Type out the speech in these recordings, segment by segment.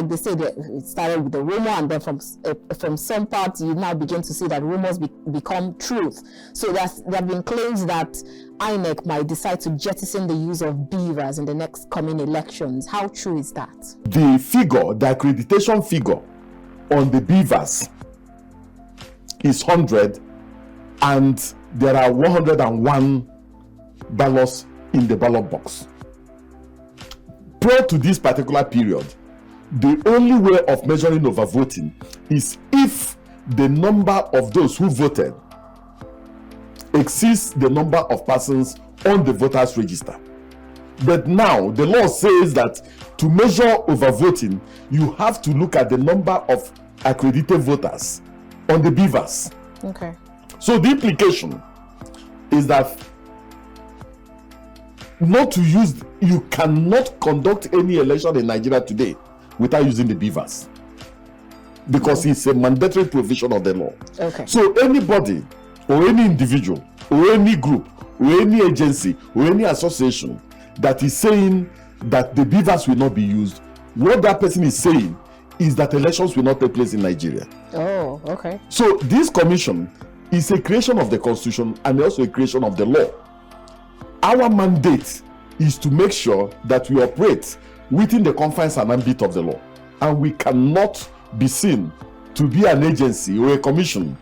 they say that it started with the rumor, and then from some parts you now begin to see that rumors become truth. So there have been claims that INEC might decide to jettison the use of BVAS in the next coming elections. How true is that? The accreditation figure on the BVAS is 100, and there are 101 ballots in the ballot box. Prior to this particular period, the only way of measuring overvoting is if the number of those who voted exceeds the number of persons on the voters register. But now the law says that to measure overvoting, you have to look at the number of accredited voters on the BVAS. Okay. So the implication is that you cannot conduct any election in Nigeria today without using the BVAS, because it's a mandatory provision of the law. Okay. So anybody or any individual or any group or any agency or any association that is saying that the BVAS will not be used, what that person is saying is that elections will not take place in Nigeria. Oh, okay. So this commission is a creation of the Constitution and also a creation of the law. Our mandate is to make sure that we operate within the confines and ambit of the law, and we cannot be seen to be an agency or a commission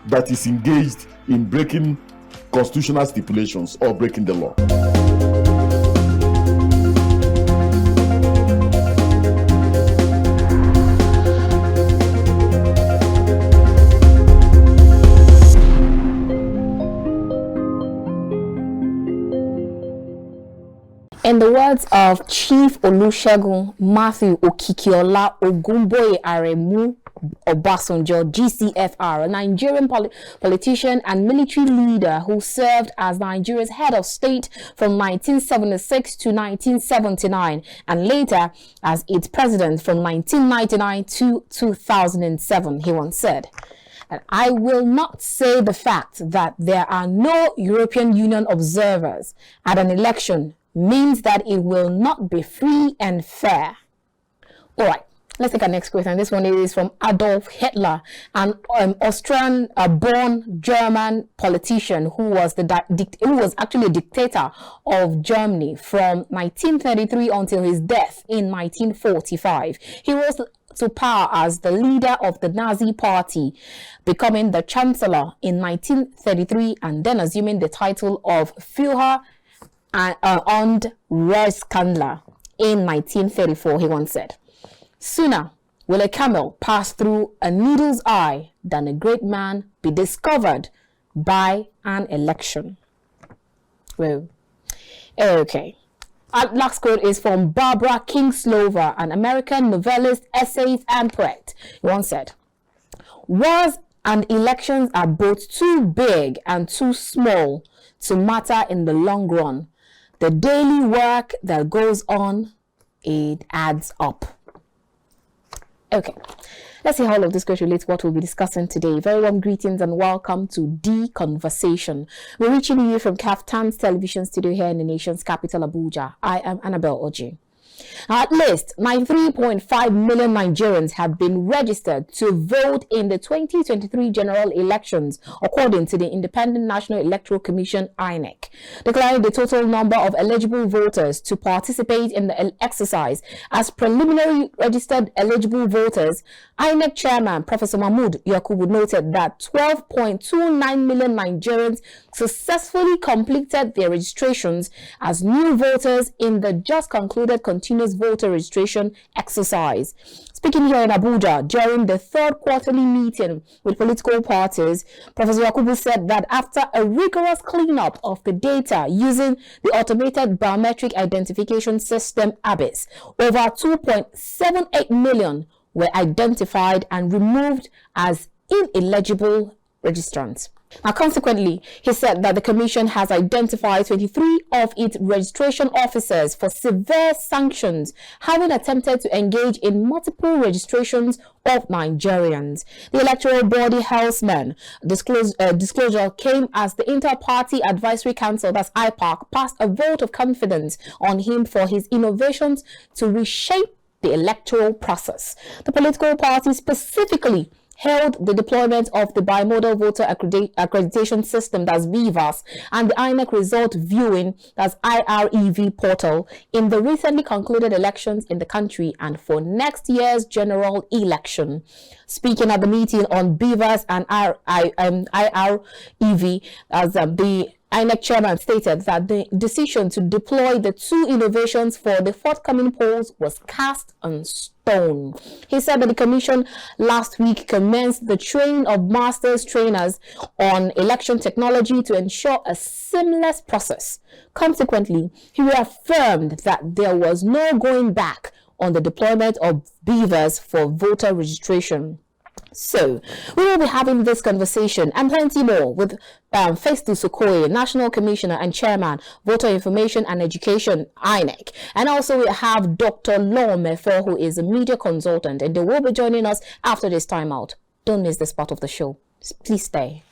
that is engaged in breaking constitutional stipulations or breaking the law. In the words of Chief Olusegun Matthew Okikiola Ogumboye Aremu Obasanjo, GCFR, a Nigerian politician and military leader who served as Nigeria's head of state from 1976 to 1979 and later as its president from 1999 to 2007, he once said, "I will not say the fact that there are no European Union observers at an election means that it will not be free and fair." All right, let's take our next question. This one is from Adolf Hitler, an Austrian-born German politician who was actually a dictator of Germany from 1933 until his death in 1945. He rose to power as the leader of the Nazi Party, becoming the Chancellor in 1933 and then assuming the title of Führer und Reichskanzler in 1934. He once said, "Sooner will a camel pass through a needle's eye than a great man be discovered by an election." Well, okay. Our last quote is from Barbara Kingslova, an American novelist, essayist, and poet. He once said, "Wars and elections are both too big and too small to matter in the long run. The daily work that goes on, it adds up." Okay, let's see how all of this goes relates to what we'll be discussing today. Very warm greetings and welcome to The Conversation. We're reaching you from Kaftan's television studio here in the nation's capital, Abuja. I am Annabelle Oji. At least 93.5 million Nigerians have been registered to vote in the 2023 general elections, according to the Independent National Electoral Commission, INEC. Declaring the total number of eligible voters to participate in the exercise as preliminary registered eligible voters, INEC Chairman Professor Mahmood Yakubu noted that 12.29 million Nigerians successfully completed their registrations as new voters in the just concluded continuous voter registration exercise. Speaking here in Abuja during the third quarterly meeting with political parties, Professor Yakubu said that after a rigorous cleanup of the data using the automated biometric identification system ABIS, over 2.78 million were identified and removed as ineligible registrants. Now, consequently, he said that the Commission has identified 23 of its registration officers for severe sanctions, having attempted to engage in multiple registrations of Nigerians. The Electoral Body Houseman disclosure came as the Inter-Party Advisory Council, that's IPAC, passed a vote of confidence on him for his innovations to reshape the electoral process. The political party specifically held the deployment of the bimodal voter accreditation system, that's BVAS, and the Inec result viewing, that's IREV portal, in the recently concluded elections in the country and for next year's general election. Speaking at the meeting on BVAS and IREV, as the INEC chairman stated that the decision to deploy the two innovations for the forthcoming polls was cast on stone. He said that the commission last week commenced the training of masters trainers on election technology to ensure a seamless process. Consequently, he reaffirmed that there was no going back on the deployment of beavers for voter registration. So, we will be having this conversation and plenty more with Festus Okoye, National Commissioner and Chairman, Voter Information and Education, INEC. And also we have Dr. Mefor, who is a media consultant, and they will be joining us after this timeout. Don't miss this part of the show. Please stay.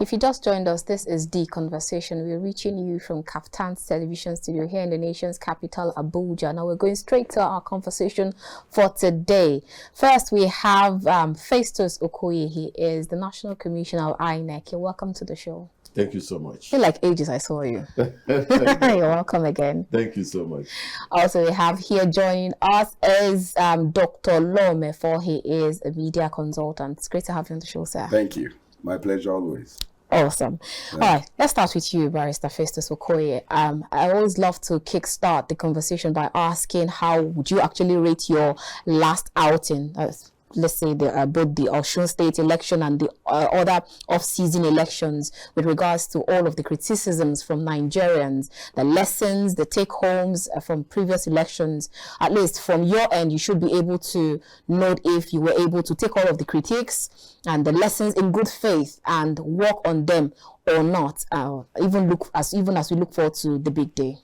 If you just joined us, this is The Conversation. We're reaching you from Kaftan's television studio here in the nation's capital, Abuja. Now we're going straight to our conversation for today. First, we have Festus Okoye. He is the National Commissioner of INEC. You're welcome to the show. Thank you so much. I feel like ages I saw you. You're welcome again. Thank you so much. Also, we have here joining us is Dr. Mefor. He is a media consultant. It's great to have you on the show, sir. Thank you. My pleasure always. Awesome. Yeah. All right, let's start with you, Barrister Festus Okoye. I always love to kickstart the conversation by asking, how would you actually rate your last outing? Let's say both the Osun State election and the other off-season elections, with regards to all of the criticisms from Nigerians, the lessons, the take-homes from previous elections. At least from your end, you should be able to note if you were able to take all of the critiques and the lessons in good faith and work on them or not, even as we look forward to the big day.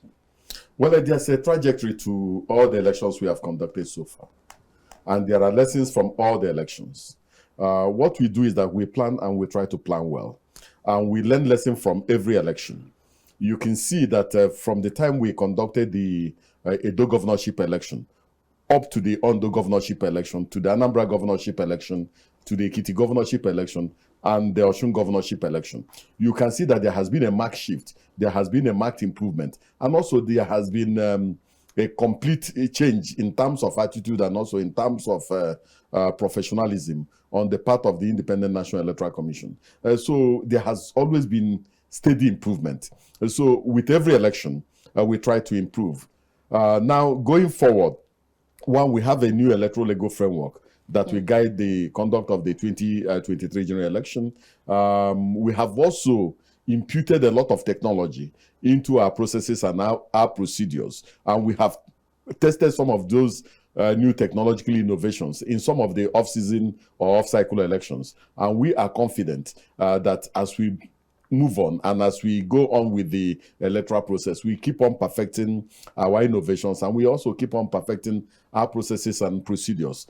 Well, there's a trajectory to all the elections we have conducted so far. And there are lessons from all the elections. What we do is that we plan and we try to plan well. And we learn lessons from every election. You can see that from the time we conducted the Edo governorship election, up to the Ondo governorship election, to the Anambra governorship election, to the Ekiti governorship election, and the Osun governorship election, you can see that there has been a marked shift. There has been a marked improvement. And also there has been a complete change in terms of attitude and also in terms of professionalism on the part of the Independent National Electoral Commission. So there has always been steady improvement. So with every election, we try to improve. Now, going forward, one, we have a new electoral legal framework that will guide the conduct of the 2023 general election. We have also imputed a lot of technology into our processes and our procedures. And we have tested some of those new technological innovations in some of the off-season or off-cycle elections. And we are confident that as we move on and as we go on with the electoral process, we keep on perfecting our innovations, and we also keep on perfecting our processes and procedures.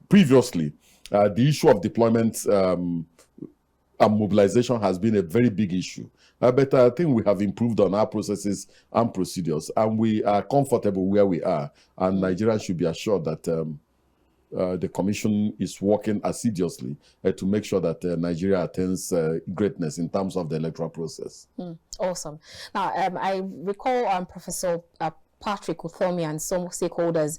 Previously, the issue of deployment and mobilization has been a very big issue. But I think we have improved on our processes and procedures, and we are comfortable where we are. And Nigerians should be assured that the Commission is working assiduously to make sure that Nigeria attains greatness in terms of the electoral process. Awesome. Now, I recall Professor Patrick Uthomi and some stakeholders,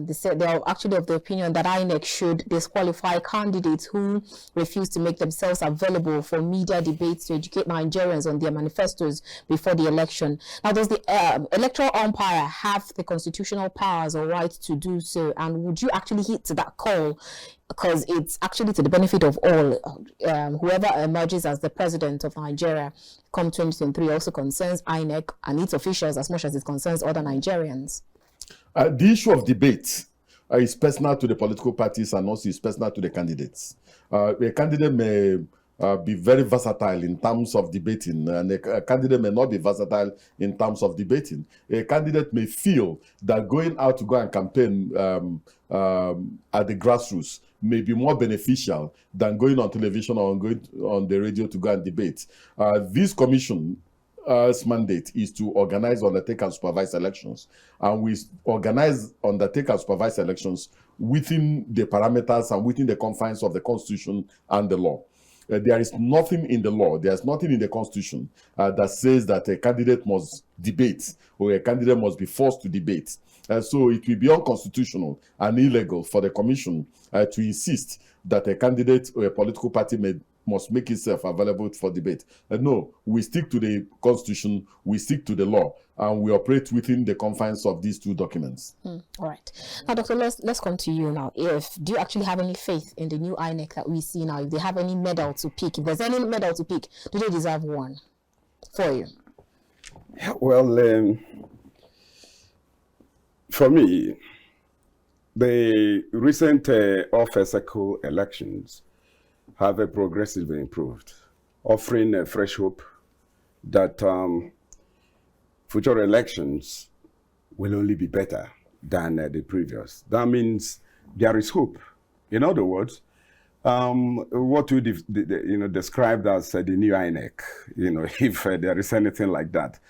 they said they are actually of the opinion that INEC should disqualify candidates who refuse to make themselves available for media debates to educate Nigerians on their manifestos before the election. Now, does the Electoral Umpire have the constitutional powers or right to do so? And would you actually hit to that call? Because it's actually to the benefit of all. Whoever emerges as the president of Nigeria come 2023 also concerns INEC and its officials as much as it concerns other Nigerians. The issue of debate is personal to the political parties and also is personal to the candidates. A candidate may be very versatile in terms of debating, and a candidate may not be versatile in terms of debating. A candidate may feel that going out to go and campaign at the grassroots may be more beneficial than going on television or going on the radio to go and debate. This commission's mandate is to organize, undertake, and supervise elections. And we organize, undertake, and supervise elections within the parameters and within the confines of the Constitution and the law. There is nothing in the law, there's nothing in the Constitution that says that a candidate must debate or a candidate must be forced to debate. So it will be unconstitutional and illegal for the Commission to insist that a candidate or a political party must make itself available for debate. No, we stick to the Constitution, we stick to the law, and we operate within the confines of these two documents. All right. Now, Doctor, let's come to you now. Do you actually have any faith in the new INEC that we see now? If they have any medal to pick, if there's any medal to pick, do they deserve one for you? Well, for me, the recent off-cycle elections have progressively improved, offering a fresh hope that future elections will only be better than the previous. That means there is hope. In other words, what you described as the new INEC, if there is anything like that,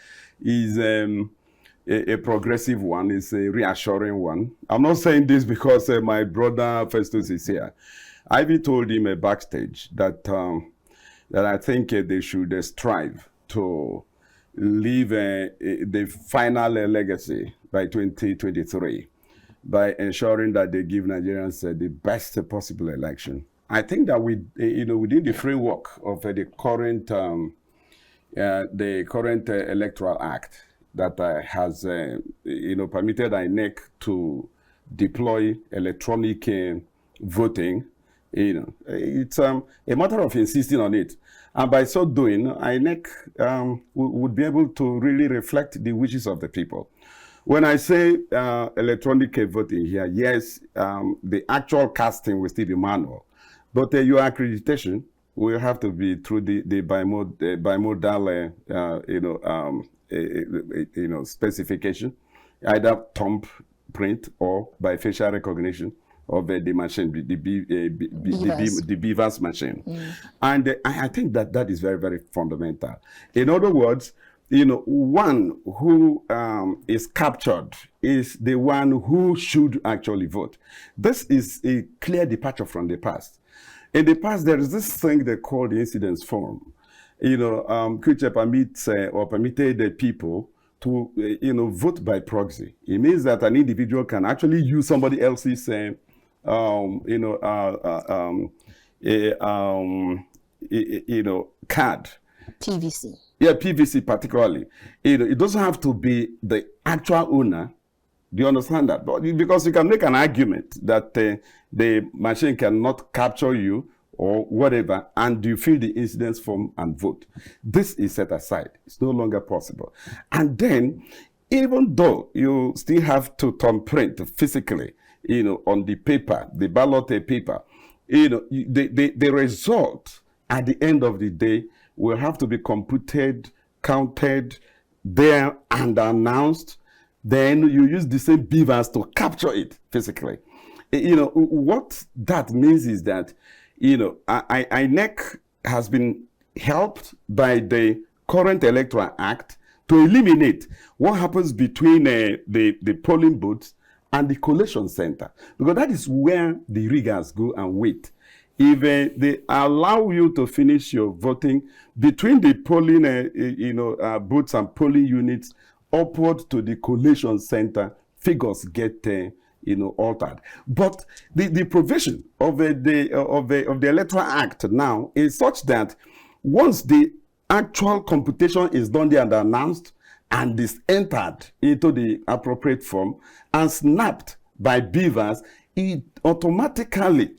is a progressive one, is a reassuring one. I'm not saying this because my brother Festus is here. I even told him backstage that that I think they should strive to leave the final legacy by 2023 by ensuring that they give Nigerians the best possible election. I think that within the framework of the current Electoral Act that has permitted INEC to deploy electronic voting. It's a matter of insisting on it. And by so doing, INEC would be able to really reflect the wishes of the people. When I say electronic voting here, yes, the actual casting will still be manual. But your accreditation will have to be through the bimodal specification, either thumb print or by facial recognition of the machine, the BVAS machine. And I think that is very, very fundamental. In other words, one who is captured is the one who should actually vote. This is a clear departure from the past. In the past, there is this thing they call the incidence form, which permits or permitted the people to, vote by proxy. It means that an individual can actually use somebody else's card. PVC. Yeah, PVC particularly. It doesn't have to be the actual owner. Do you understand that? But because you can make an argument that the machine cannot capture you or whatever, and you fill the incidence form and vote. This is set aside. It's no longer possible. And then, even though you still have to thumbprint physically, on the paper, the ballot paper, the result at the end of the day will have to be computed, counted there and announced. Then you use the same BVAS to capture it physically. What that means is that, INEC has been helped by the current Electoral Act to eliminate what happens between the polling booths and the collation center, because that is where the riggers go and wait. If they allow you to finish your voting between the polling booths and polling units upward to the collation center, figures get altered. But the provision of the Electoral Act now is such that once the actual computation is done there and announced and is entered into the appropriate form and snapped by BVAS, it automatically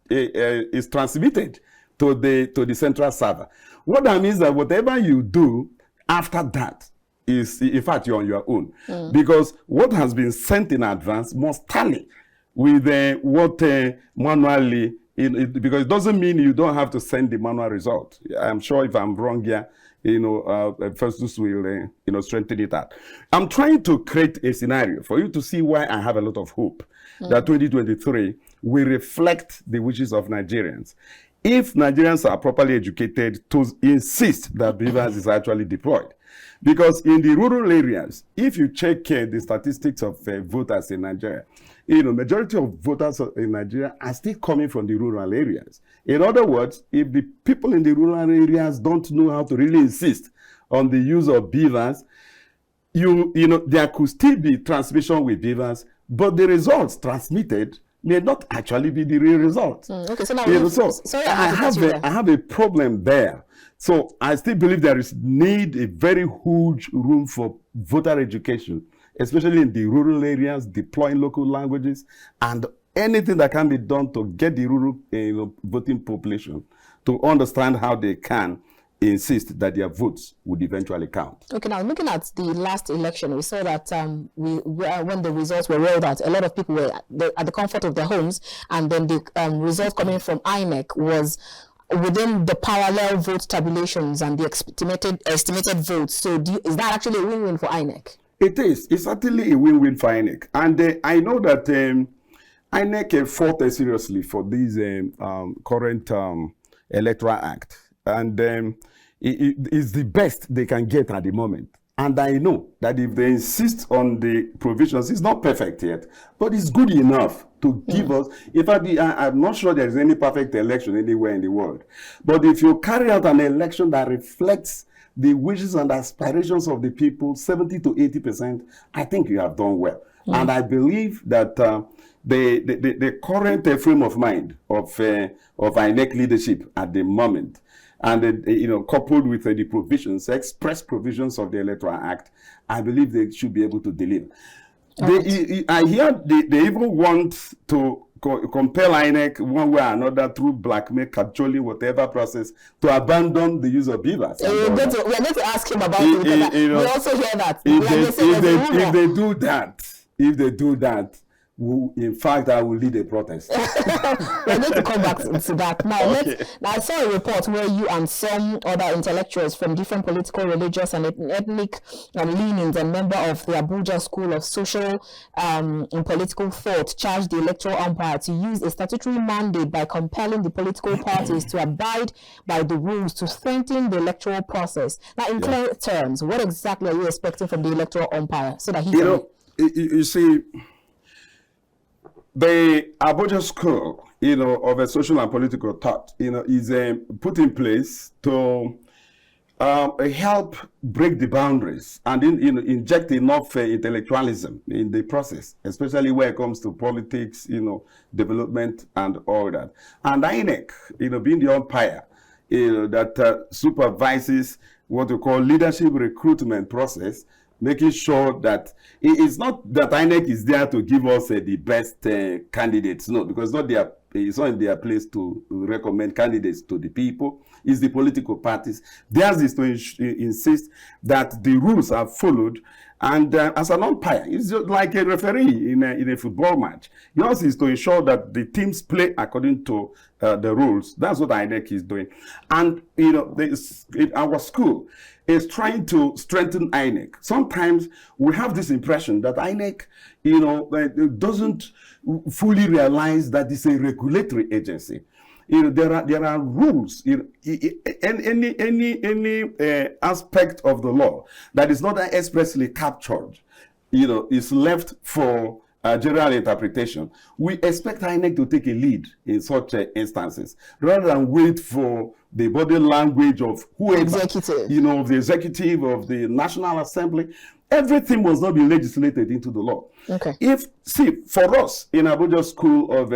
is transmitted to the central server. What that means that whatever you do after that is, in fact, you're on your own. Because what has been sent in advance must tally with what manually, because it doesn't mean you don't have to send the manual result. I'm sure if I'm wrong here, Festus will strengthen it out. I'm trying to create a scenario for you to see why I have a lot of hope that 2023 will reflect the wishes of Nigerians. If Nigerians are properly educated to insist that BVAS is actually deployed. Because in the rural areas, if you check the statistics of voters in Nigeria, majority of voters in Nigeria are still coming from the rural areas. In other words, if the people in the rural areas don't know how to really insist on the use of BVAS, there could still be transmission with BVAS, but the results transmitted may not actually be the real results. Okay, so now I have a problem there. So I still believe there is need a very huge room for voter education, especially in the rural areas, deploying local languages, and anything that can be done to get the rural voting population to understand how they can insist that their votes would eventually count. Okay, now looking at the last election, we saw that when the results were rolled out, a lot of people were at the comfort of their homes, and then the result coming from Inec was within the parallel vote tabulations and the estimated votes. So is that actually a win-win for Inec? It is. It's certainly a win-win for Inec. And I know that Inec fought seriously for this current Electoral Act. And it is the best they can get at the moment. And I know that if they insist on the provisions, it's not perfect yet, but it's good enough to give us. In fact, I'm not sure there is any perfect election anywhere in the world. But if you carry out an election that reflects the wishes and aspirations of the people, 70 to 80%, I think you have done well. And I believe that the current frame of mind of INEC leadership at the moment, and coupled with the provisions, express provisions of the Electoral Act, I believe they should be able to deliver. I hear they even want to compel INEC one way or another through blackmail, cajoling, whatever process, to abandon the use of BVAS. We're going to ask him about it. We also hear that. If they do that, in fact, I will lead a protest. We're going to come back to that. Now, Okay. Now, I saw a report where you and some other intellectuals from different political, religious, and ethnic leanings and member of the Abuja School of Social and Political Thought charged the Electoral Umpire to use a statutory mandate by compelling the political parties to abide by the rules to strengthen the electoral process. Now, in clear terms, what exactly are you expecting from the Electoral Umpire so that he can... You see, the Abuja School, of a social and political thought, is put in place to help break the boundaries and inject enough intellectualism in the process, especially when it comes to politics, development and all that. And INEC, being the umpire, that supervises what we call leadership recruitment process, making sure that it's not that INEC is there to give us the best candidates. No, because it's not in their place to recommend candidates to the people. It's the political parties. Theirs is to insist that the rules are followed. And as an umpire, it's just like a referee in a football match. Yours is to ensure that the teams play according to the rules. That's what INEC is doing. And, our school is trying to strengthen INEC. Sometimes we have this impression that INEC, doesn't fully realize that it's a regulatory agency. There are rules. Any aspect of the law that is not expressly captured, is left for general interpretation. We expect INEC to take a lead in such instances, rather than wait for the body language of whoever, executive, of the executive, of the National Assembly. Everything must not be legislated into the law. Okay. For us in Abuja School of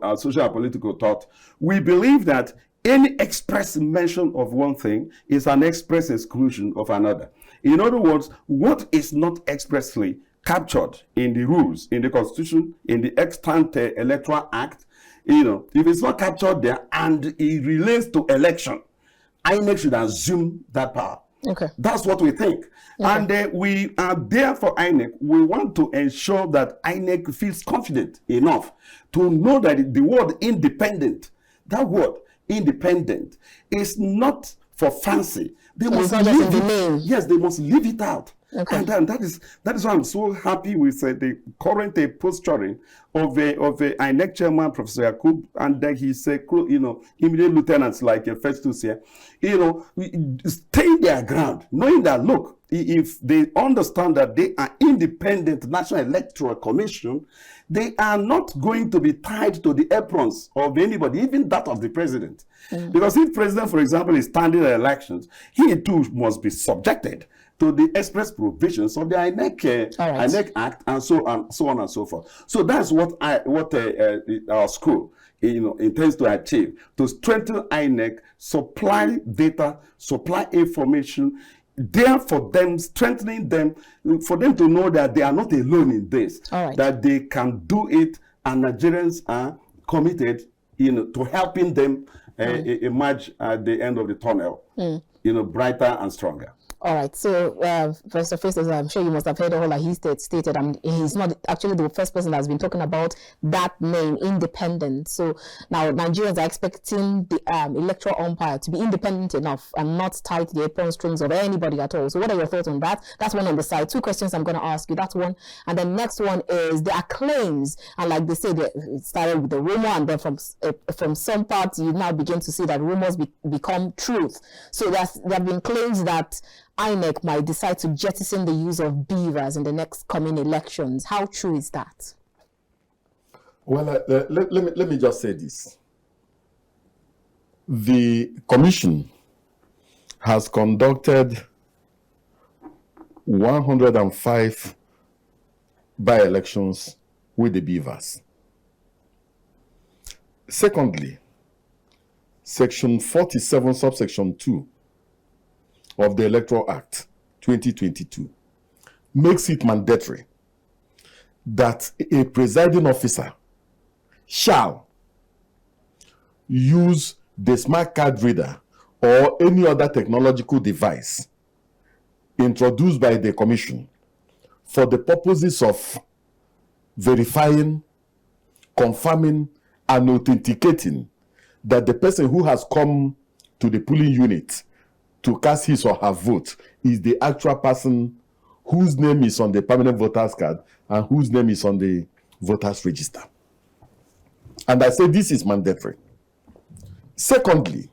our social and political thought, we believe that any express mention of one thing is an express exclusion of another. In other words, what is not expressly captured in the rules, in the Constitution, in the extant Electoral Act, if it's not captured there and it relates to election, INEC should assume that power. Okay. That's what we think. Okay. And we are there for INEC. We want to ensure that INEC feels confident enough to know that the word independent, that word independent, is not for fancy. They must leave it. The name. Yes, they must leave it out. Okay. And that is why I'm so happy with the current posturing of the Inec chairman, Professor Yakub, and then his immediate lieutenants like Festus here, staying their ground, knowing that, look, if they understand that they are independent National Electoral Commission, they are not going to be tied to the aprons of anybody, even that of the president. Because if president, for example, is standing in elections, he too must be subjected to the express provisions of the INEC Act, and so on and so forth. So that's what our school intends to achieve, to strengthen INEC, supply data, supply information, there for them, strengthening them, for them to know that they are not alone in this, that they can do it, and Nigerians are committed to helping them emerge at the end of the tunnel, brighter and stronger. All right. So, Professor Festus, I'm sure you must have heard all that he stated, and he's not actually the first person that's been talking about that name, independent. So now Nigerians are expecting the electoral umpire to be independent enough and not tied to the apron strings of anybody at all. So what are your thoughts on that? That's one on the side. Two questions I'm going to ask you. That's one. And then next one is there are claims, and like they say, it started with the rumor, and then from some parts you now begin to see that rumors become truth. So there have been claims that INEC might decide to jettison the use of BVAS in the next coming elections. How true is that? Well, let me just say this. The commission has conducted 105 by-elections with the BVAS. Secondly, Section 47, subsection 2 of the Electoral Act 2022 makes it mandatory that a presiding officer shall use the smart card reader or any other technological device introduced by the commission for the purposes of verifying, confirming, and authenticating that the person who has come to the polling unit to cast his or her vote is the actual person whose name is on the permanent voters card and whose name is on the voters register. And I say this is mandatory. Secondly,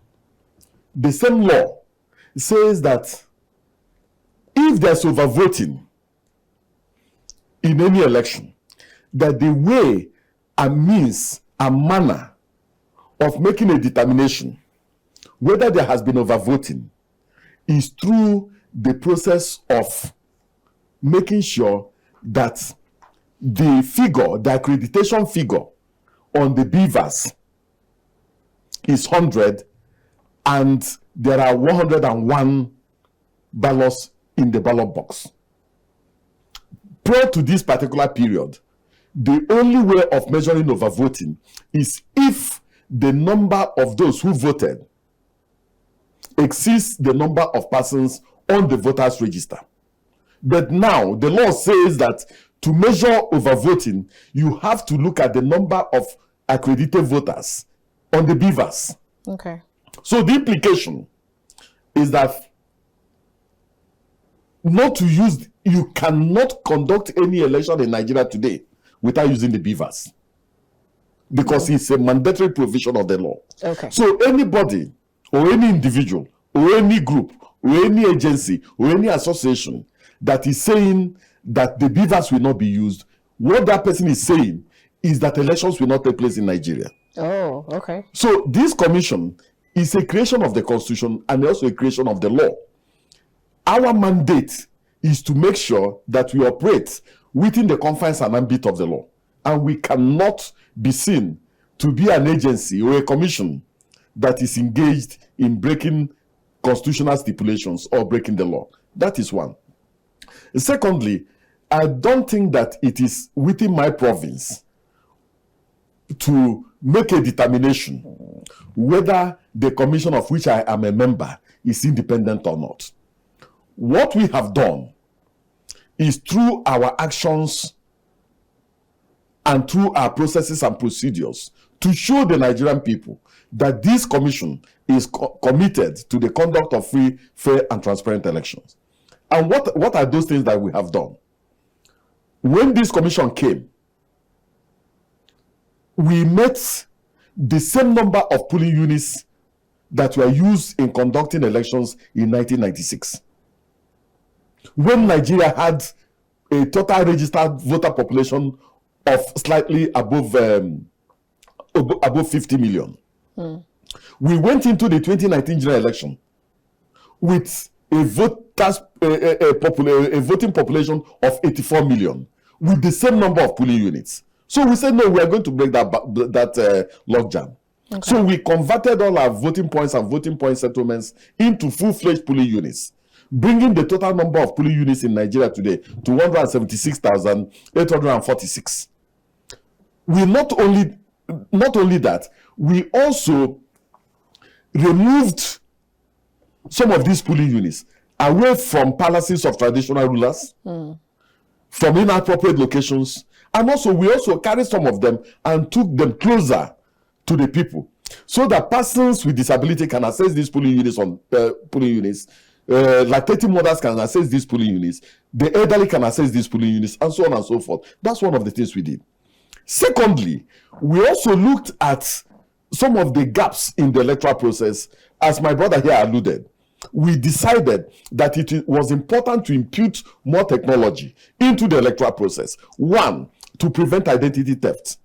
the same law says that if there's overvoting in any election, that the way and means and manner of making a determination whether there has been overvoting is through the process of making sure that the figure, the accreditation figure on the BVAS is 100 and there are 101 ballots in the ballot box. Prior to this particular period, the only way of measuring overvoting is if the number of those who voted exceeds the number of persons on the voters register. But now the law says that to measure overvoting, you have to look at the number of accredited voters on the BVAS. Okay. So the implication is that you cannot conduct any election in Nigeria today without using the BVAS, because it's a mandatory provision of the law. Okay. So anybody or any individual or any group or any agency or any association that is saying that the BVAS will not be used, what that person is saying is that elections will not take place in Nigeria. Oh, okay. So this commission is a creation of the Constitution and also a creation of the law. Our mandate is to make sure that we operate within the confines and ambit of the law. And we cannot be seen to be an agency or a commission that is engaged in breaking constitutional stipulations or breaking the law. That is one. Secondly, I don't think that it is within my province to make a determination whether the commission of which I am a member is independent or not. What we have done is through our actions and through our processes and procedures to show the Nigerian people that this commission is committed to the conduct of free, fair, and transparent elections. And what are those things that we have done? When this commission came, we met the same number of polling units that were used in conducting elections in 1996. When Nigeria had a total registered voter population of slightly above 50 million. We went into the 2019 general election with a voting population of 84 million with the same number of polling units. So we said, no, we are going to break that logjam. Okay. So we converted all our voting points and voting point settlements into full-fledged polling units, bringing the total number of polling units in Nigeria today to 176,846. We not only that, we also removed some of these polling units away from palaces of traditional rulers, from inappropriate locations, and also we also carried some of them and took them closer to the people, so that persons with disability can access these polling units lactating mothers can access these polling units, the elderly can access these polling units, and so on and so forth. That's one of the things we did. Secondly, we also looked at some of the gaps in the electoral process. As my brother here alluded, we decided that it was important to impute more technology into the electoral process. One, to prevent identity theft.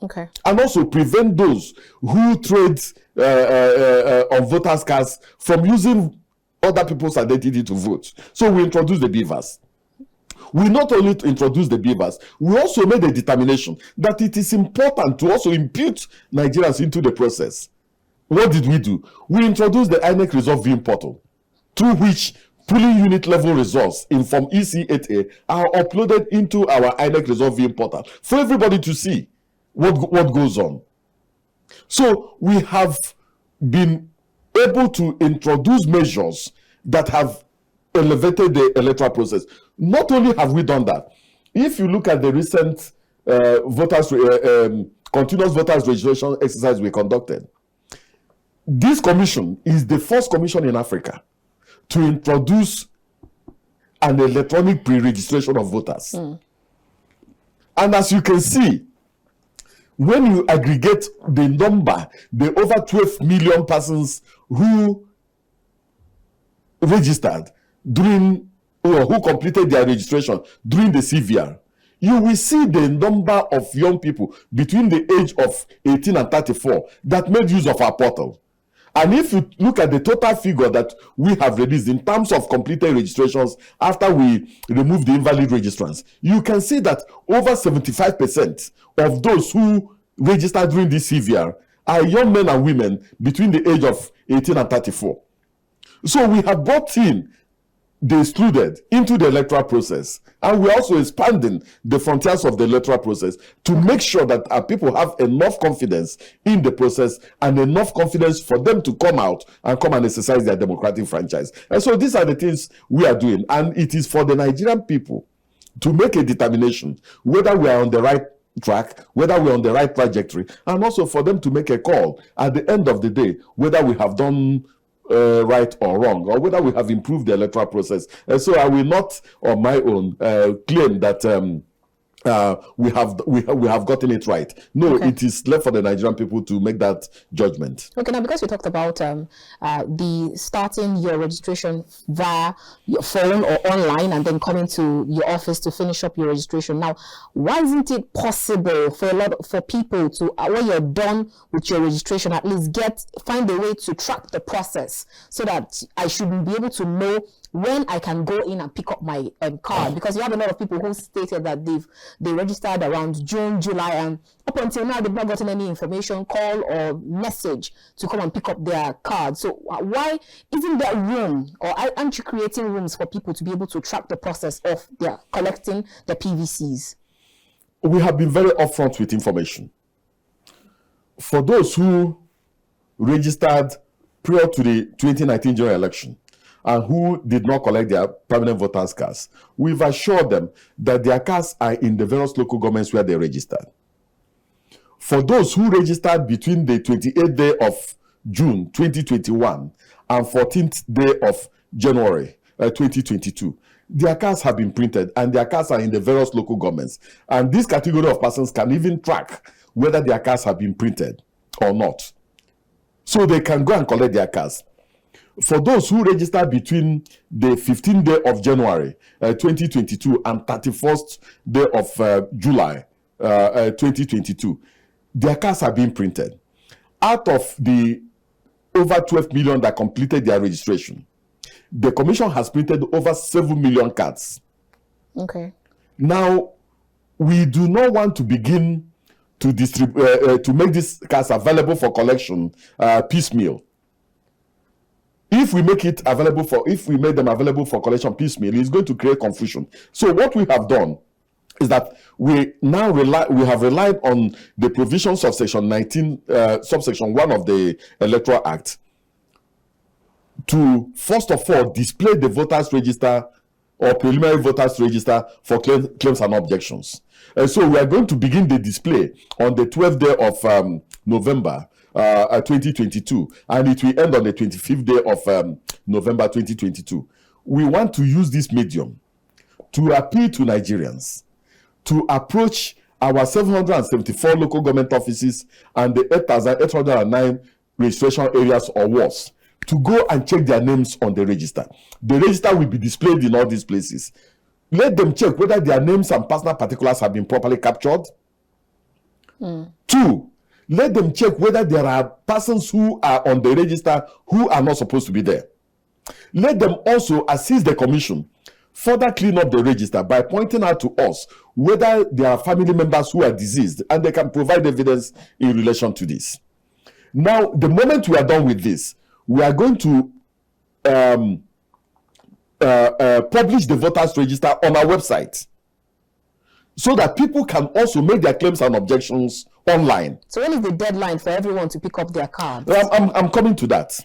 Okay. And also prevent those who trade on voters' cards from using other people's identity to vote. So we introduced the BVAS. We not only introduced the BVAS, we also made a determination that it is important to also impute Nigerians into the process. What did we do? We introduced the Inec Result Viewing Portal, through which polling unit level results in Form EC8A are uploaded into our Inec Result Viewing Portal for everybody to see what goes on. So we have been able to introduce measures that have elevated the electoral process. Not only have we done that, if you look at the recent continuous voters registration exercise we conducted, this commission is the first commission in Africa to introduce an electronic pre-registration of voters. And as you can see, when you aggregate the number, the over 12 million persons who registered during, or who completed their registration during the CVR, you will see the number of young people between the age of 18 and 34 that made use of our portal. And if you look at the total figure that we have released in terms of completed registrations after we removed the invalid registrants, you can see that over 75% of those who registered during this CVR are young men and women between the age of 18 and 34. So we have brought in the excluded into the electoral process, and we're also expanding the frontiers of the electoral process to make sure that our people have enough confidence in the process and enough confidence for them to come out and come and exercise their democratic franchise. And so these are the things we are doing, and it is for the Nigerian people to make a determination whether we are on the right track, whether we're on the right trajectory, and also for them to make a call at the end of the day whether we have done right or wrong, or whether we have improved the electoral process. And so I will not on my own claim that we have gotten it right. No, okay. It is left for the Nigerian people to make that judgment. Okay, now because we talked about the starting your registration via your phone or online and then coming to your office to finish up your registration. Now, why isn't it possible for people to, when you're done with your registration, at least find a way to track the process so that I should be able to know when I can go in and pick up my card? Because you have a lot of people who stated that they registered around June, July, and up until now they've not gotten any information, call or message to come and pick up their card. So why isn't there room, or aren't you creating rooms for people to be able to track the process of their collecting the PVCs? We have been very upfront with information. For those who registered prior to the 2019 general election and who did not collect their permanent voters' cards, we've assured them that their cards are in the various local governments where they registered. For those who registered between the 28th day of June 2021 and 14th day of January 2022. Their cards have been printed and their cards are in the various local governments. And this category of persons can even track whether their cards have been printed or not. So they can go and collect their cards. For those who register between the 15th day of January 2022 and 31st day of July 2022, their cards are being printed. Out of the over 12 million that completed their registration, the commission has printed over 7 million cards. Okay. Now, we do not want to begin to distribute to make these cards available for collection piecemeal. If we make them available for collection piecemeal, it's going to create confusion. So what we have done is that we have relied on the provisions of section 19, subsection 1 of the Electoral Act, to first of all display the voters register or preliminary voters register for claims and objections. And so we are going to begin the display on the 12th day of November 2022, and it will end on the 25th day of November 2022. We want to use this medium to appeal to Nigerians to approach our 774 local government offices and the 8,809 registration areas or wards to go and check their names on the register. The register will be displayed in all these places. Let them check whether their names and personal particulars have been properly captured. 2, let them check whether there are persons who are on the register who are not supposed to be there. Let them also assist the commission further clean up the register by pointing out to us whether there are family members who are deceased, and they can provide evidence in relation to this. Now, the moment we are done with this, we are going to publish the voters register on our website so that people can also make their claims and objections online. So when is the deadline for everyone to pick up their cards? I'm coming to that.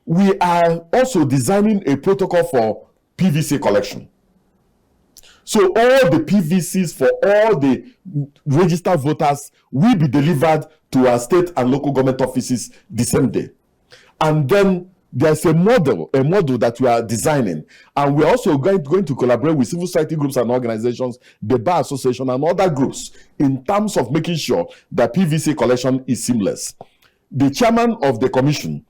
We are also designing a protocol for PVC collection. So all the PVCs for all the registered voters will be delivered to our state and local government offices the same day. And then there's a model that we are designing, and we're also going to collaborate with civil society groups and organizations, the Bar Association and other groups, in terms of making sure that PVC collection is seamless. The chairman of the commission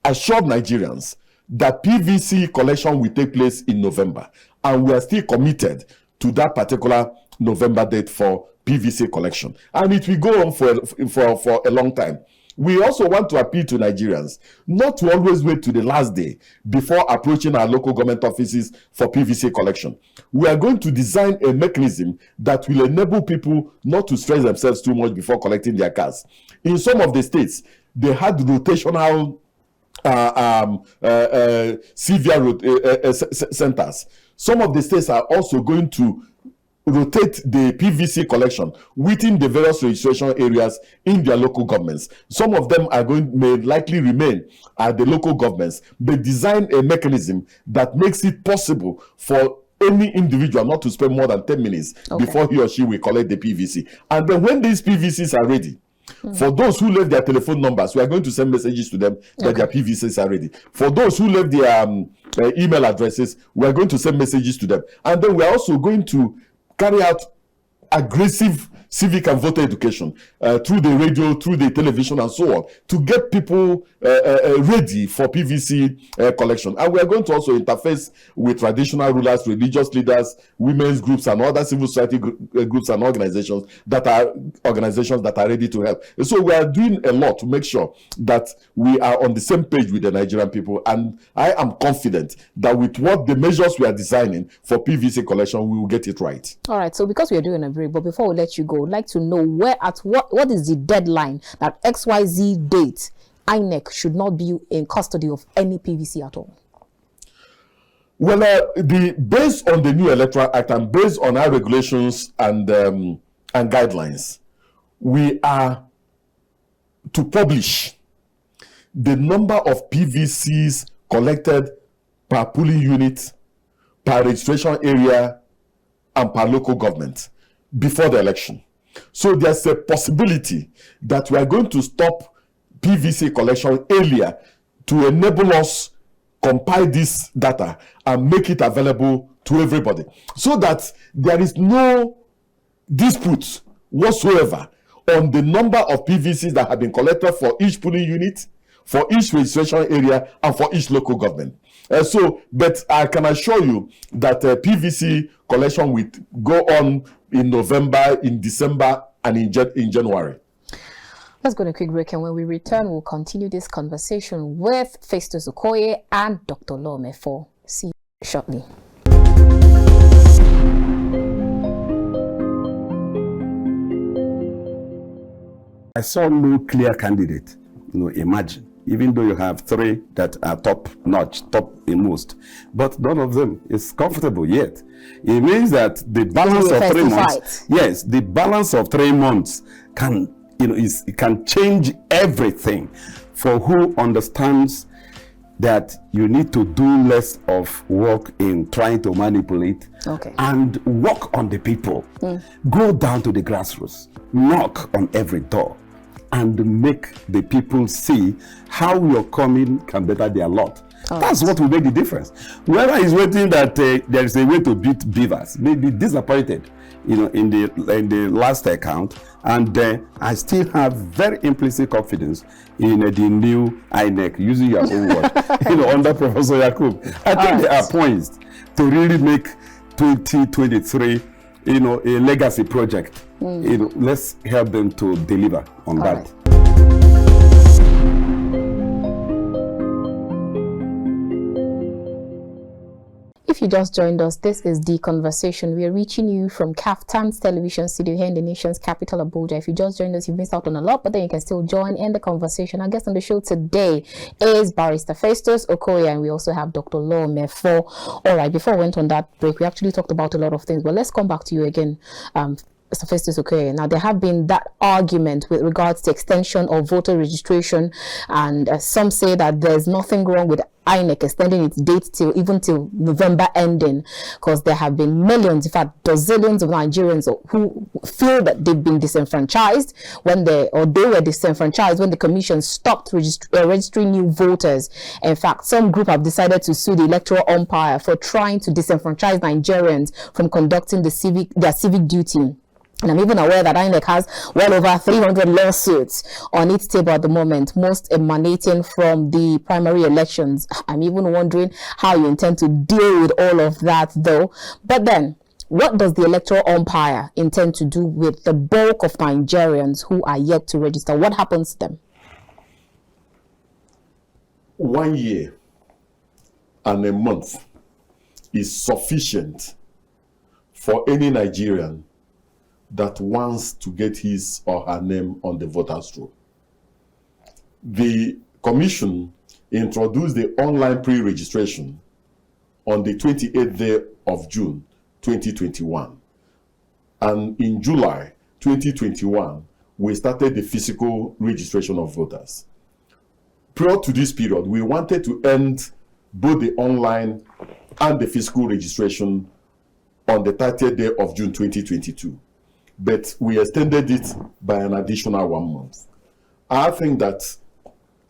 assured Nigerians that PVC collection will take place in November, and we are still committed to that particular November date for PVC collection, and it will go on for a long time. We also want to appeal to Nigerians not to always wait to the last day before approaching our local government offices for PVC collection. We are going to design a mechanism that will enable people not to stress themselves too much before collecting their cards. In some of the states, they had rotational severe centers. Some of the states are also going to rotate the PVC collection within the various registration areas in their local governments. Some of them may likely remain at the local governments, but design a mechanism that makes it possible for any individual not to spend more than 10 minutes before he or she will collect the PVC. And then when these PVCs are ready, for those who left their telephone numbers, we are going to send messages to them that their PVCs are ready. For those who left their email addresses, we are going to send messages to them. And then we are also going to carry out aggressive civic and voter education through the radio, through the television, and so on, to get people ready for PVC collection. And we are going to also interface with traditional rulers, religious leaders, women's groups, and other civil society groups and organizations that are ready to help. And so we are doing a lot to make sure that we are on the same page with the Nigerian people. And I am confident that with what the measures we are designing for PVC collection, we will get it right. All right. So because we are doing a break, but before we let you go, I'd like to know what is the deadline that XYZ date Inec should not be in custody of any PVC at all? Well, based on the new Electoral Act and based on our regulations and guidelines, we are to publish the number of PVCs collected per polling unit, per registration area, and per local government before the election. So there's a possibility that we are going to stop PVC collection earlier to enable us compile this data and make it available to everybody, so that there is no dispute whatsoever on the number of PVCs that have been collected for each polling unit, for each registration area, and for each local government. But I can assure you that PVC collection will go on in November, in December, and in January. Let's go to a quick break, and when we return, we'll continue this conversation with Festus Okoye and Dr. Mefor. See you shortly. I saw no clear candidate, imagine, even though you have three that are top-notch, top in most, but none of them is comfortable yet. It means that the balance of 3 months, yes, the balance of 3 months can, it can change everything for who understands that you need to do less of work in trying to manipulate and work on the people. Go down to the grassroots, knock on every door, and make the people see how your coming can better their lot. That's what will make the difference. Whoever is waiting that there is a way to beat BVAS may be disappointed, in the last account, and I still have very implicit confidence in the new Inec, using your own word, under Professor Yakub. I think they are poised to really make 2023, a legacy project. Let's help them to deliver on that. If you just joined us, this is The Conversation. We are reaching you from Kaftan's television studio here in the nation's capital, Abuja. If you just joined us, you've missed out on a lot, but then you can still join in the conversation. Our guest on the show today is Barrister Festus Okoye, and we also have Dr. Mefor. All right, before we went on that break, we actually talked about a lot of things, but let's come back to you again, Mr. Festus Okoye. Now, there have been that argument with regards to extension of voter registration, and some say that there's nothing wrong with INEC extending its date till November ending, because there have been millions, in fact dozillions of Nigerians who feel that they've been disenfranchised they were disenfranchised when the commission stopped registering new voters. In fact, some group have decided to sue the Electoral Umpire for trying to disenfranchise Nigerians from conducting their civic duty. And I'm even aware that INEC has well over 300 lawsuits on its table at the moment, most emanating from the primary elections. I'm even wondering how you intend to deal with all of that, though. But then, what does the Electoral Umpire intend to do with the bulk of Nigerians who are yet to register? What happens to them? 1 year and a month is sufficient for any Nigerian that wants to get his or her name on the voters' roll. The Commission introduced the online pre-registration on the 28th day of June 2021. And in July 2021, we started the physical registration of voters. Prior to this period, we wanted to end both the online and the physical registration on the 30th day of June 2022. But we extended it by an additional 1 month. I think that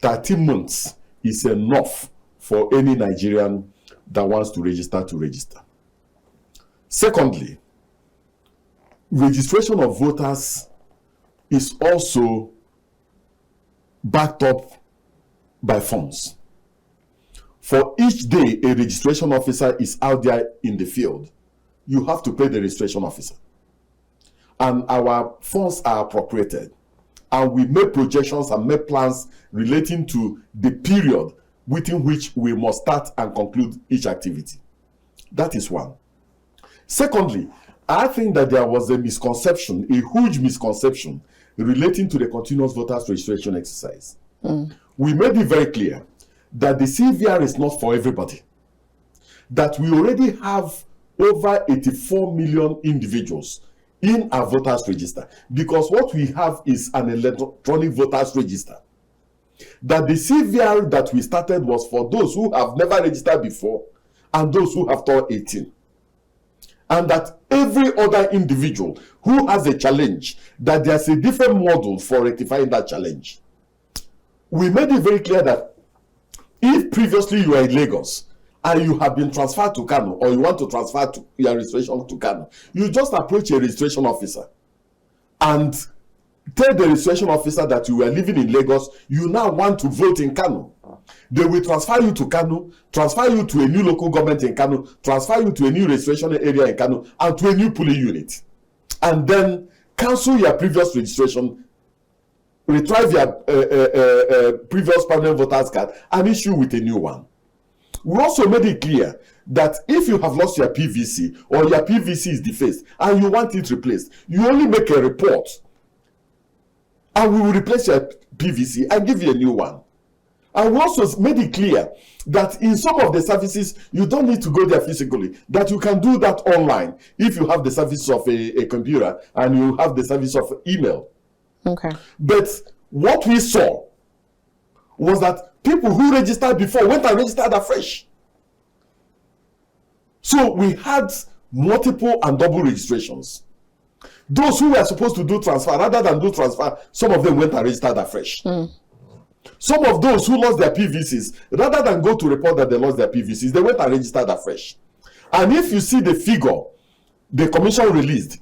13 months is enough for any Nigerian that wants to register. Secondly, registration of voters is also backed up by funds. For each day a registration officer is out there in the field, you have to pay the registration officer. And our funds are appropriated. And we make projections and make plans relating to the period within which we must start and conclude each activity. That is one. Secondly, I think that there was a misconception, a huge misconception, relating to the continuous voters registration exercise. We made it very clear that the CVR is not for everybody. That we already have over 84 million individuals in our voters register, because what we have is an electronic voters register. That the CVR that we started was for those who have never registered before and those who have turned 18. And that every other individual who has a challenge, that there's a different model for rectifying that challenge. We made it very clear that if previously you were in Lagos and you have been transferred to Kano, or you want to transfer to your registration to Kano, you just approach a registration officer and tell the registration officer that you were living in Lagos, you now want to vote in Kano. They will transfer you to Kano, transfer you to a new local government in Kano, transfer you to a new registration area in Kano, and to a new polling unit. And then cancel your previous registration, retrieve your previous permanent voter's card, and issue with a new one. We also made it clear that if you have lost your PVC, or your PVC is defaced and you want it replaced, you only make a report and we will replace your PVC and give you a new one. And we also made it clear that in some of the services you don't need to go there physically, that you can do that online if you have the service of a computer and you have the service of email. Okay. But what we saw was that people who registered before went and registered afresh. So we had multiple and double registrations. Those who were supposed to do transfer, rather than do transfer, some of them went and registered afresh. Some of those who lost their PVCs, rather than go to report that they lost their PVCs, they went and registered afresh. And if you see the figure the commission released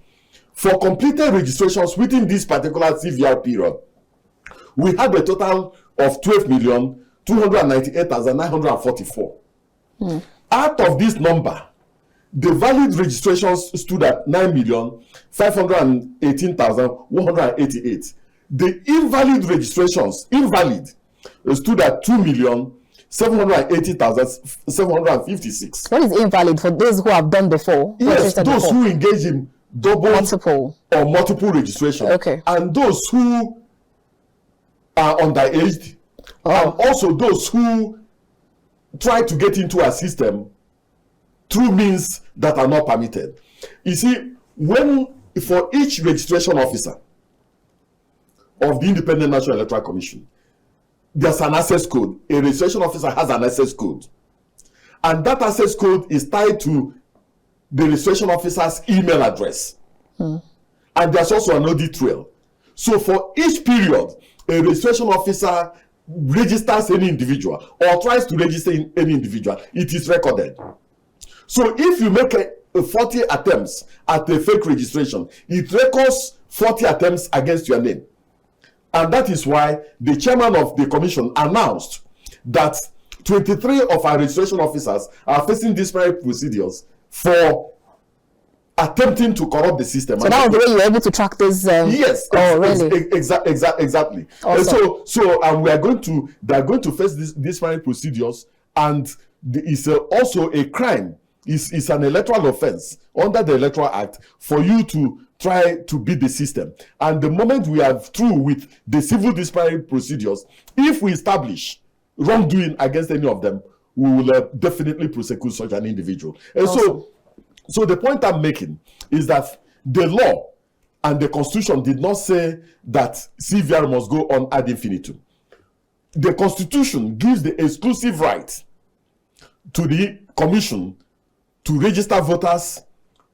for completed registrations within this particular CVR period, we had a total of 12,298,944. Out of this number, the valid registrations stood at 9,518,188. The invalid registrations, stood at 2,780,756. What is invalid for those who have done before? Yes, those who engage in multiple registration. Okay. And those who are underaged, and also those who try to get into a system through means that are not permitted. You see, for each registration officer of the Independent National Electoral Commission, there's an access code. A registration officer has an access code. And that access code is tied to the registration officer's email address. And there's also an audit trail. So for each period, a registration officer registers any individual or tries to register any individual, it is recorded. So if you make 40 attempts at a fake registration, it records 40 attempts against your name. And that is why the chairman of the commission announced that 23 of our registration officers are facing disciplinary procedures for attempting to corrupt the system. So that was the way you were able to track this? Yes. Really? Exactly. Awesome. And they are going to face these disciplinary procedures, and it's also a crime. It's an electoral offense under the Electoral Act for you to try to beat the system. And the moment we are through with the civil disciplinary procedures, if we establish wrongdoing against any of them, we will definitely prosecute such an individual. And awesome. So the point I'm making is that the law and the Constitution did not say that CVR must go on ad infinitum. The Constitution gives the exclusive right to the Commission to register voters,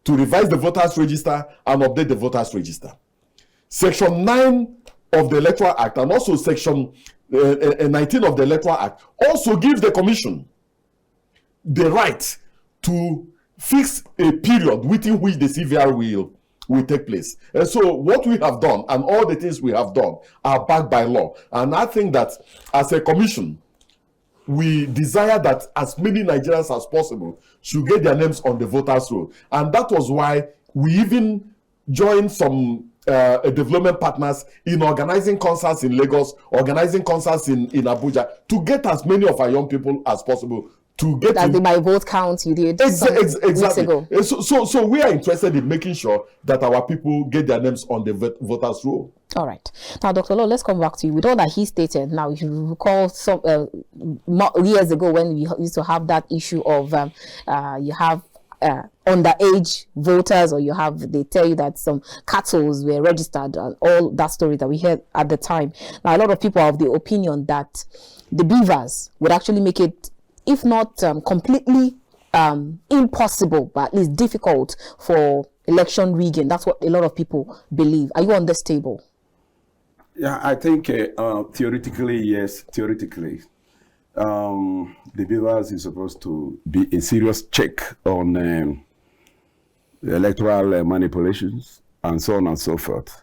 to revise the voters register, and update the voters register. Section 9 of the Electoral Act and also Section 19 of the Electoral Act also gives the Commission the right to fix a period within which the CVR will take place. And so what we have done and all the things we have done are backed by law. And I think that as a commission, we desire that as many Nigerians as possible should get their names on the voters' roll. And that was why we even joined some development partners in organizing concerts in Lagos, organizing concerts in Abuja, to get as many of our young people as possible to get the my vote count you did exactly. Ago. So we are interested in making sure that our people get their names on the voters' roll. All right. Now, Dr. Law, let's come back to you. With all that he stated, now, if you recall some years ago when we used to have that issue of you have underage voters, or they tell you that some cattle were registered, and all that story that we heard at the time. Now, a lot of people are of the opinion that the BVAS would actually make it, if not completely impossible, but at least difficult for election rigging. That's what a lot of people believe. Are you on this table? Yeah, I think theoretically, yes, theoretically. the BVAS is supposed to be a serious check on electoral manipulations and so on and so forth.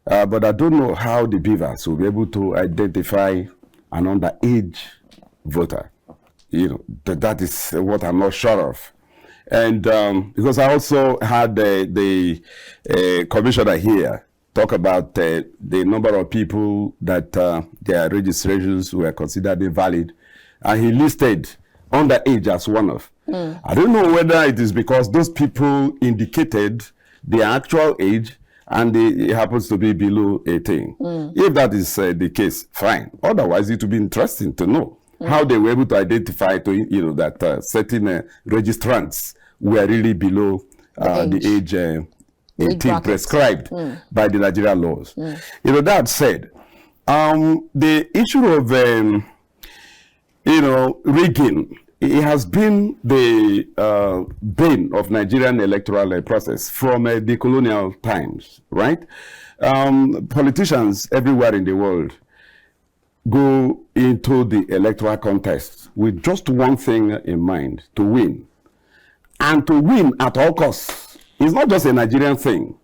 But I don't know how the BVAS will be able to identify an underage voter. You know, that is what I'm not sure of. And because I also had the commissioner here talk about the number of people that their registrations were considered invalid, and he listed underage as one of. I don't know whether it is because those people indicated their actual age and it happens to be below 18. If that is the case, fine. Otherwise, it would be interesting to know how they were able to identify that certain registrants were really below the age 18 prescribed by the Nigerian laws. That said, the issue of rigging, it has been the bane of Nigerian electoral process from the colonial times, right? Politicians everywhere in the world go into the electoral contest with just one thing in mind: to win. And to win at all costs. It's not just a Nigerian thing.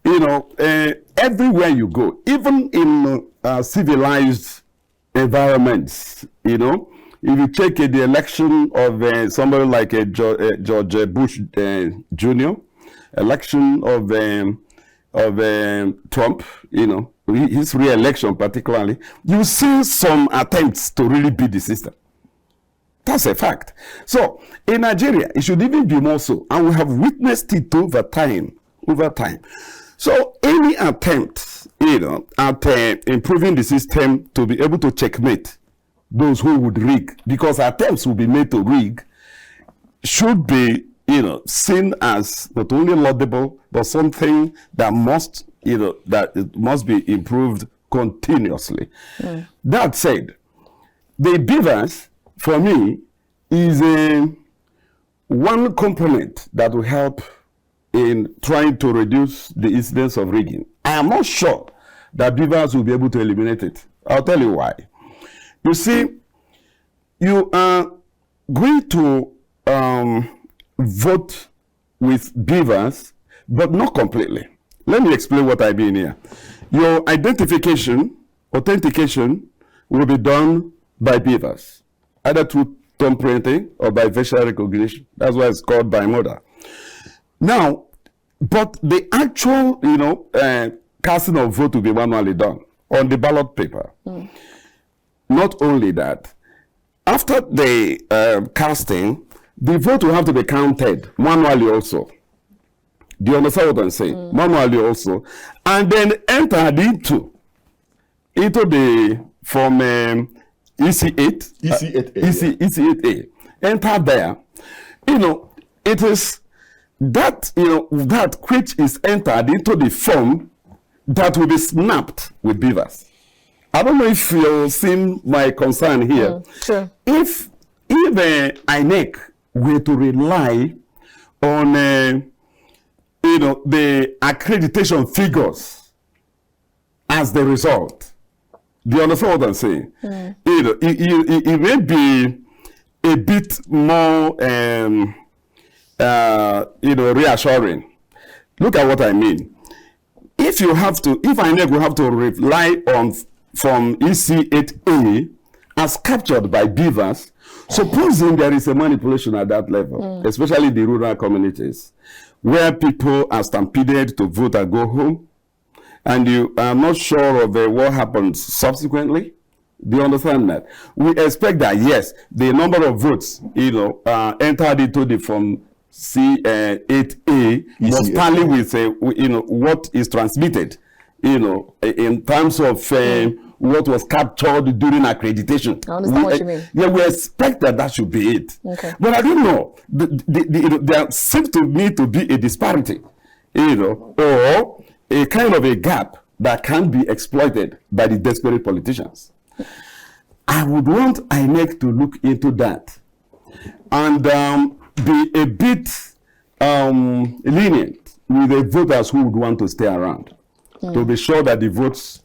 Everywhere you go, even in civilized environments, if you check the election of somebody like George Bush Jr., election of Trump, his re-election particularly, you see some attempts to really beat the system. That's a fact. So in Nigeria, it should even be more so, and we have witnessed it over time. So any attempt, at improving the system to be able to checkmate those who would rig, because attempts will be made to rig, should be, seen as not only laudable, but something that must, that it must be improved continuously. That said, the BVAS, for me, is one component that will help in trying to reduce the incidence of rigging. I am not sure that BVAS will be able to eliminate it. I'll tell you why. You see, you are going to vote with BVAS, but not completely. Let me explain what I mean here. Your authentication will be done by BVAS, either through thumb printing or by facial recognition. That's why it's called bimodal. Now, but the actual, casting of vote will be manually done on the ballot paper. Not only that, after the casting, the vote will have to be counted manually also. Do you understand what I'm saying? Manually also. And then entered into the from EC8, EC8A. Enter there. It is that, that which is entered into the form that will be snapped with BVAS. I don't know if you've seen my concern here. Sure. If Inec were to rely on, the accreditation figures as the result, do you understand what I'm saying? It may be a bit more, reassuring. Look at what I mean. If INEC will have to rely on from EC8A as captured by BVAS, supposing there is a manipulation at that level, especially the rural communities, where people are stampeded to vote and go home, and you are not sure of what happens subsequently. Do you understand that? We expect that, yes, the number of votes, entered into the form C8A must tally with, what is transmitted, in terms of what was captured during accreditation. I understand what you mean. Yeah, we expect that should be it. Okay. But I don't know. There seems to me to be a disparity, or a kind of a gap that can be exploited by the desperate politicians. I would want INEC to look into that and be a bit lenient with the voters who would want to stay around, to be sure that the votes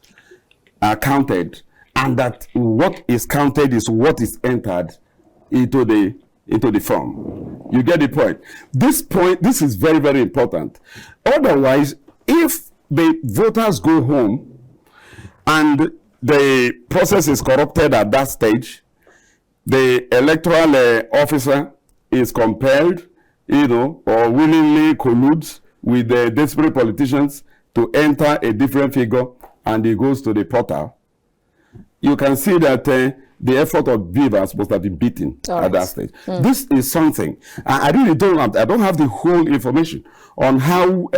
are counted and that what is counted is what is entered into the form. You get the point? This is very, very important. Otherwise, if the voters go home and the process is corrupted at that stage, the electoral officer is compelled, or willingly colludes with the desperate politicians to enter a different figure, and he goes to the portal. You can see that the effort of BVAS must have been beaten at that stage. This is something I really don't have. I don't have the whole information on how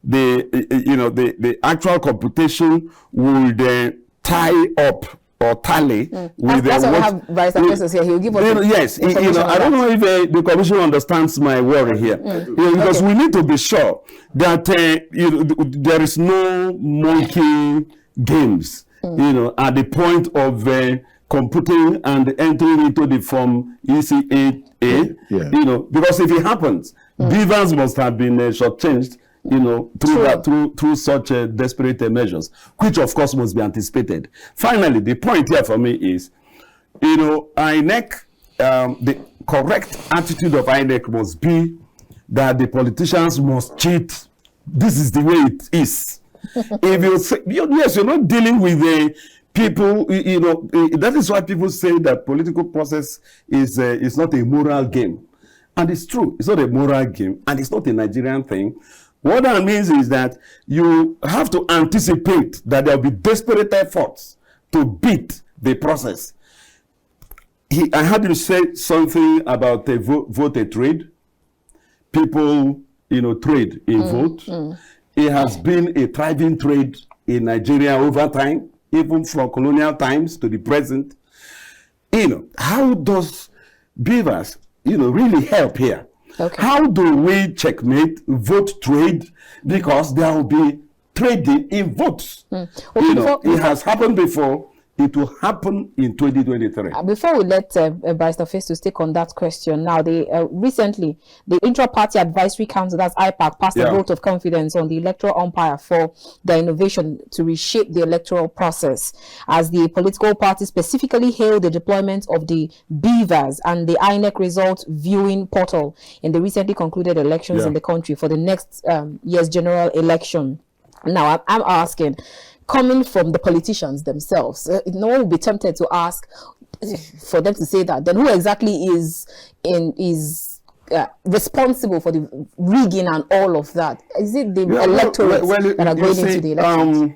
the actual computation would tie up or tally with that's why we have Vice Festus here. He will give us yes. I don't know if the commission understands my worry here, because we need to be sure that there is no monkey games. At the point of computing and entering into the form ECA, because if it happens, BVAS must have been shortchanged, through such desperate measures, which of course must be anticipated. Finally, the point here for me is, Inec, the correct attitude of Inec must be that the politicians must cheat. This is the way it is. If you say, yes, you're not dealing with the people, that is why people say that political process is not a moral game. And it's true, it's not a moral game, and it's not a Nigerian thing. What that means is that you have to anticipate that there will be desperate efforts to beat the process. I had to say something about a vote a trade. People, trade in vote. It has been a thriving trade in Nigeria over time, even from colonial times to the present. How does BVAS, really help here? Okay. How do we checkmate vote trade? Because there will be trading in votes. It has happened before. It will happen in 2023. Before we let Barrister Festus take on that question, now recently the Intra-Party Advisory Council, that's IPAC, passed a vote of confidence on the Electoral Umpire for their innovation to reshape the electoral process, as the political parties specifically hailed the deployment of the BVAS and the Inec result viewing portal in the recently concluded elections in the country for the next year's general election. Now, I'm asking, coming from the politicians themselves, no one will be tempted to ask for them to say that. Then who exactly is responsible for the rigging and all of that? Is it the electorates that are going into the elections?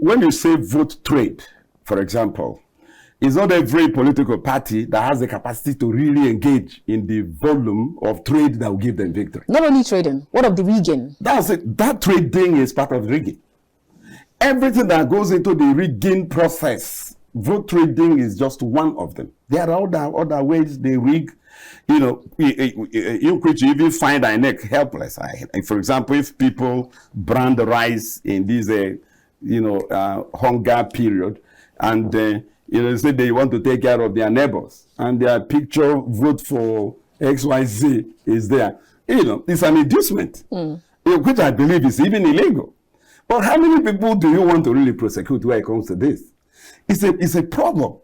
When you say vote trade, for example, it's not every political party that has the capacity to really engage in the volume of trade that will give them victory. Not only trading, what of the rigging? That's it. That trading is part of rigging. Everything that goes into the rigging process, vote trading is just one of them. There are other ways they rig, in which you even find Inec helpless. For example, if people brand rice in this, hunger period, and say they want to take care of their neighbors, and their picture vote for XYZ is there. It's an inducement, which I believe is even illegal. But how many people do you want to really prosecute when it comes to this? It's a problem.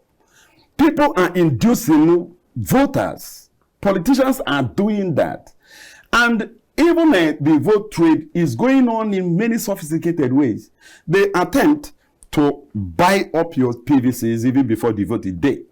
People are inducing voters. Politicians are doing that. And even the vote trade is going on in many sophisticated ways. They attempt to buy up your PVCs even before the voting day.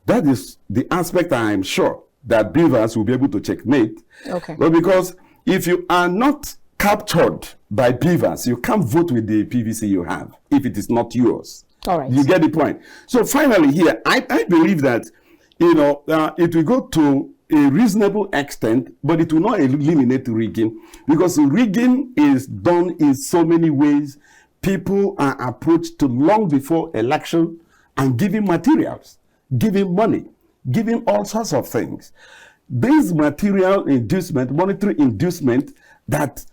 That is the aspect I am sure that BVAS will be able to checkmate. Okay. But because if you are not captured by BVAS, you can't vote with the PVC you have if it is not yours. All right. You get the point. So finally here, I believe that, it will go to a reasonable extent, but it will not eliminate rigging, because rigging is done in so many ways. People are approached to long before election and giving materials, giving money, giving all sorts of things. This material inducement, monetary inducement that,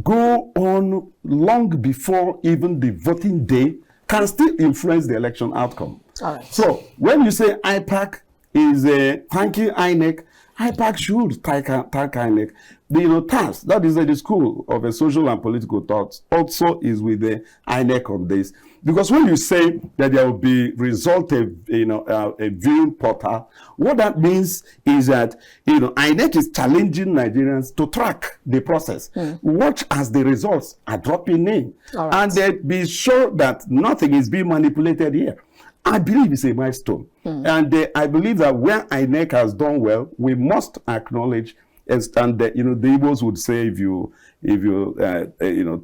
go on long before even the voting day can still influence the election outcome. All right. So when you say IPAC is thanking Inec, IPAC should thank Inec. The TAS, that is the School of Social and Political Thoughts, also is with the Inec on this. Because when you say that there will be a viewing portal, what that means is that, INEC is challenging Nigerians to track the process. Watch as the results are dropping in. Right. And then be sure that nothing is being manipulated here. I believe it's a milestone. And I believe that where INEC has done well, we must acknowledge, and the Igbos would say, if you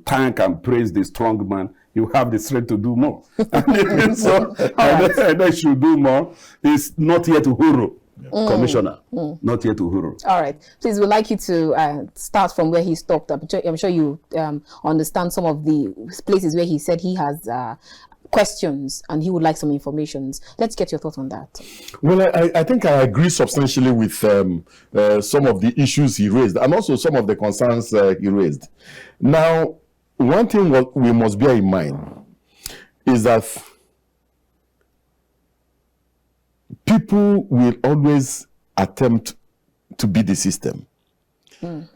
thank and praise the strong man, you have the strength to do more. So I should do more. It's not yet Uhuru, Commissioner. Not yet Uhuru. All right. Please, we'd like you to start from where he stopped. I'm sure you understand some of the places where he said he has questions and he would like some information. Let's get your thoughts on that. Well, I think I agree substantially with some of the issues he raised and also some of the concerns he raised. Now, one thing what we must bear in mind is that people will always attempt to beat the system.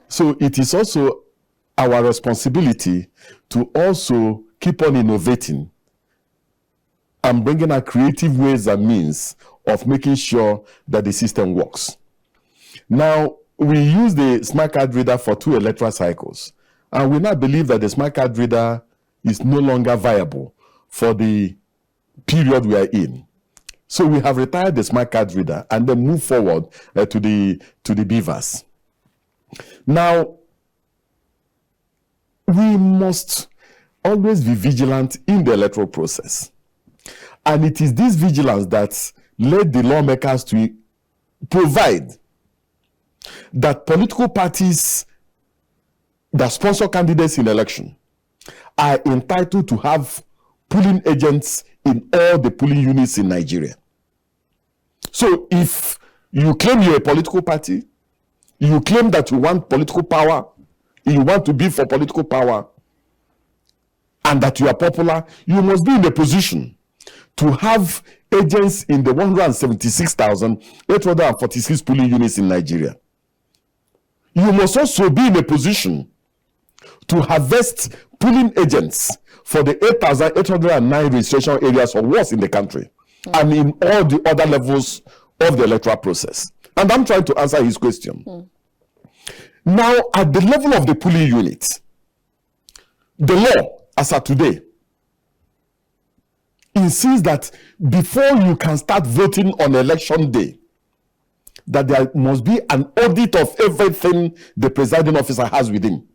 So it is also our responsibility to also keep on innovating and bringing out creative ways and means of making sure that the system works. Now, we use the smart card reader for 2 electoral cycles, and we now believe that the smart card reader is no longer viable for the period we are in. So we have retired the smart card reader and then move forward to the BVAS. Now, we must always be vigilant in the electoral process. And it is this vigilance that led the lawmakers to provide that political parties that sponsor candidates in election are entitled to have polling agents in all the polling units in Nigeria. So if you claim you're a political party, you claim that you want political power, you want to be for political power, and that you are popular, you must be in a position to have agents in the 176,846 polling units in Nigeria. You must also be in a position to harvest polling agents for the 8,809 registration areas or worse in the country, and in all the other levels of the electoral process. And I'm trying to answer his question. Now, at the level of the polling unit, the law, as of today, insists that before you can start voting on election day, that there must be an audit of everything the presiding officer has with him.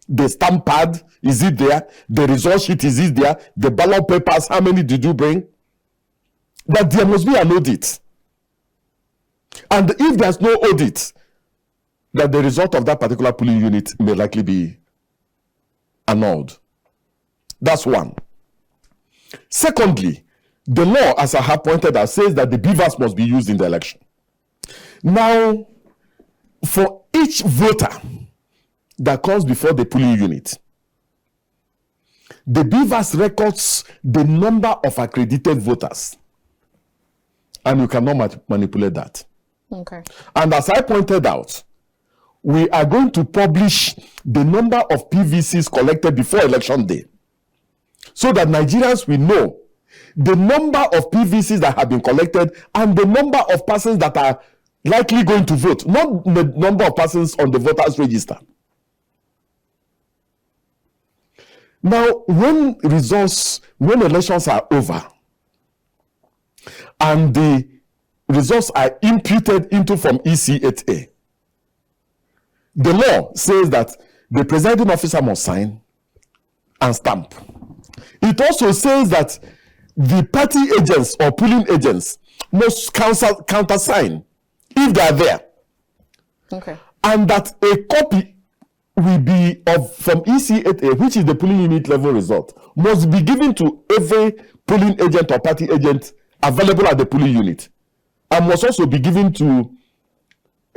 The stamp pad, is it there? The result sheet, is it there? The ballot papers, how many did you bring? That there must be an audit. And if there's no audit, that the result of that particular polling unit may likely be annulled. That's one. Secondly, the law, as I have pointed out, says that the BVAS must be used in the election. Now, for each voter that comes before the polling unit, the BVAS records the number of accredited voters, and you cannot manipulate that. Okay. And as I pointed out, we are going to publish the number of PVCs collected before election day, so that Nigerians will know the number of PVCs that have been collected and the number of persons that are likely going to vote, not the number of persons on the voters register. Now, when elections are over and the results are imputed into from EC8A, the law says that the presiding officer must sign and stamp. It also says that the party agents or polling agents must countersign if they are there. Okay. And that a copy will be from EC8A, which is the polling unit level result, must be given to every polling agent or party agent available at the polling unit, and must also be given to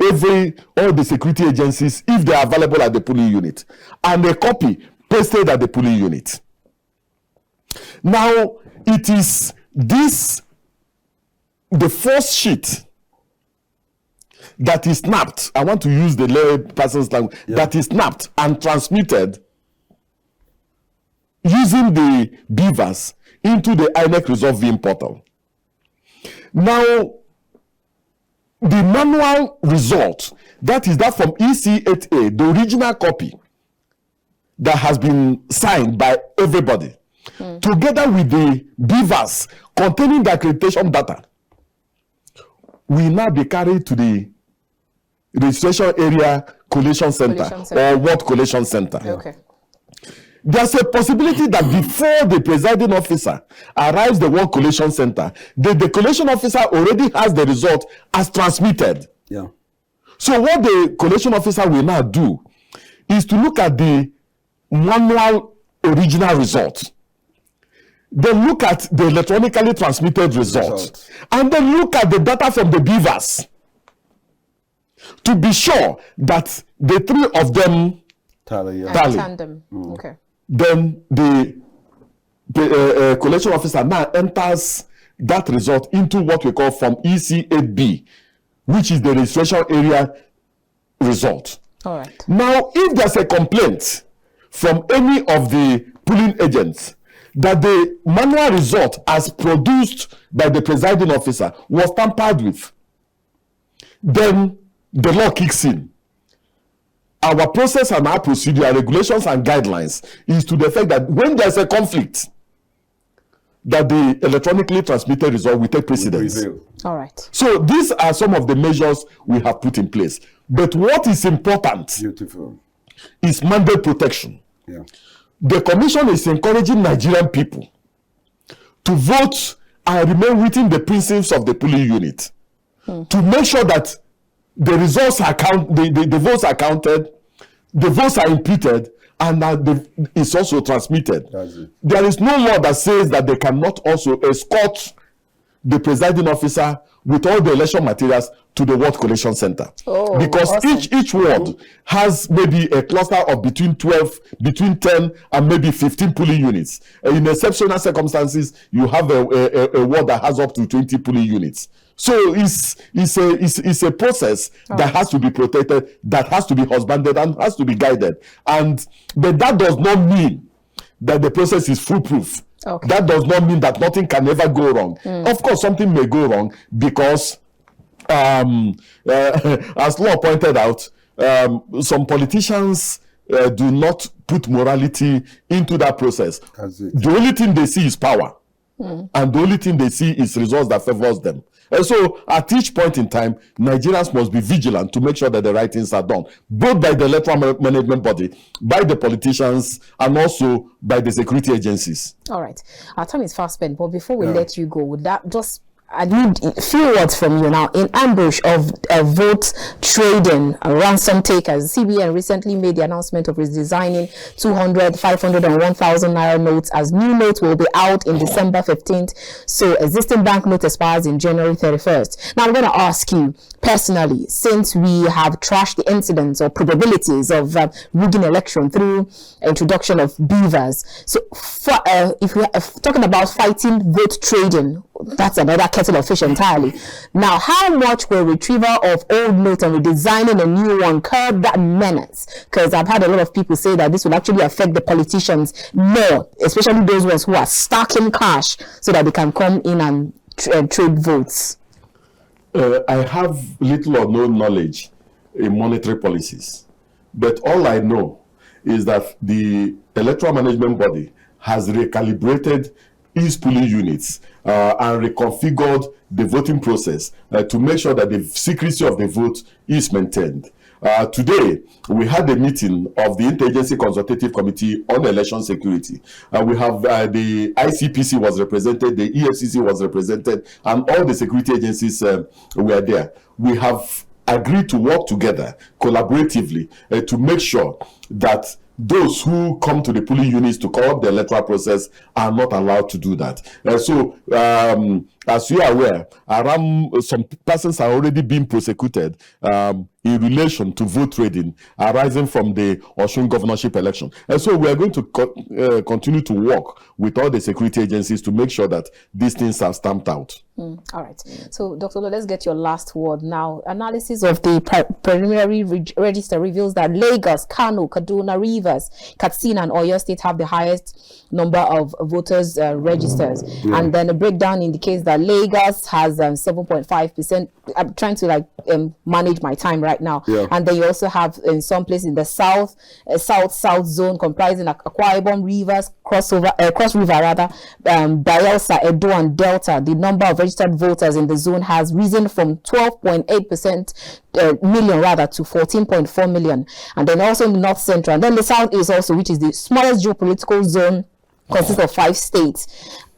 all the security agencies if they are available at the polling unit, and a copy pasted at the polling unit. Now, it is the first sheet that is snapped. I want to use the lay person's language. Yeah. That is snapped and transmitted using the BVAS into the Inec Result Viewing portal. Now, the manual result, that is that from EC8A, the original copy that has been signed by everybody, together with the BVAS containing the accreditation data, will now be carried to the registration area collation center, or ward collation center. Okay. There's a possibility that before the presiding officer arrives the ward collation center, the collation officer already has the result as transmitted. Yeah. So what the collation officer will now do is to look at the manual original result, then look at the electronically transmitted result, and then look at the data from the BVAS to be sure that the three of them tally. Tandem. Okay. Then the collation officer now enters that result into what we call Form EC8B, which is the registration area result. All right. Now, if there's a complaint from any of the polling agents that the manual result as produced by the presiding officer was tampered with, then the law kicks in. Our process and our procedure, our regulations and guidelines is to the effect that when there's a conflict, that the electronically transmitted result will take precedence. All right. So these are some of the measures we have put in place. But what is important is mandate protection. Yeah. The commission is encouraging Nigerian people to vote and remain within the principles of the polling unit to make sure that the results are the votes are counted, the votes are imputed, and that it's also transmitted. There is no law that says that they cannot also escort the presiding officer with all the election materials to the ward collation center. Because awesome. each ward has maybe a cluster of between 10 and maybe 15 polling units. In exceptional circumstances, you have a ward that has up to 20 polling units. So it's a process that has to be protected, that has to be husbanded, and has to be guided. But that does not mean that the process is foolproof. Okay. That does not mean that nothing can ever go wrong. Of course, something may go wrong because, as Law pointed out, some politicians do not put morality into that process. The only thing they see is power. And the only thing they see is results that favors them. And so at each point in time, Nigerians must be vigilant to make sure that the right things are done, both by the electoral management body, by the politicians, and also by the security agencies. All right. Our time is fast spent, but before we let you go, would that just I need a few words from you now. In ambush of vote trading, ransom takers, CBN recently made the announcement of redesigning 200, 500, and 1,000 naira notes, as new notes will be out in December 15th. So existing banknote expires in January 31st. Now I'm going to ask you personally, since we have trashed the incidents or probabilities of rigging election through introduction of BVAS. So for, if we're talking about fighting vote trading, that's another kettle of fish entirely. Now, how much will retrieval of old notes and redesigning a new one curb that menace? Because I've had a lot of people say that this will actually affect the politicians more, especially those ones who are stacking cash so that they can come in and trade votes. I have little or no knowledge in monetary policies, but all I know is that the electoral management body has recalibrated its polling units and reconfigured the voting process to make sure that the secrecy of the vote is maintained. Today, we had a meeting of the Interagency Consultative Committee on Election Security. We have the ICPC was represented, the EFCC was represented, and all the security agencies were there. We have agreed to work together collaboratively to make sure that those who come to the polling units to corrupt the electoral process are not allowed to do that. So as you are aware, around some persons are already being prosecuted in relation to vote trading arising from the Osun governorship election. And so we are going to continue to work with all the security agencies to make sure that these things are stamped out. All right. So, Dr. Lo, let's get your last word now. Analysis of the preliminary register reveals that Lagos, Kano, Kaduna, Rivers, Katsina, and Oyo State have the highest number of voters registers. Yeah. And then the breakdown indicates that Lagos has 7.5%. I'm trying to manage my time right now. Yeah. And then you also have in some places in the south zone comprising Akwa Ibom, Rivers, Cross River, Bayelsa, Edo, and Delta. The number of registered voters in the zone has risen from 12.8% million to 14.4 million. And then also in the North Central. And then the South is also, which is the smallest geopolitical zone, consists of 5 states.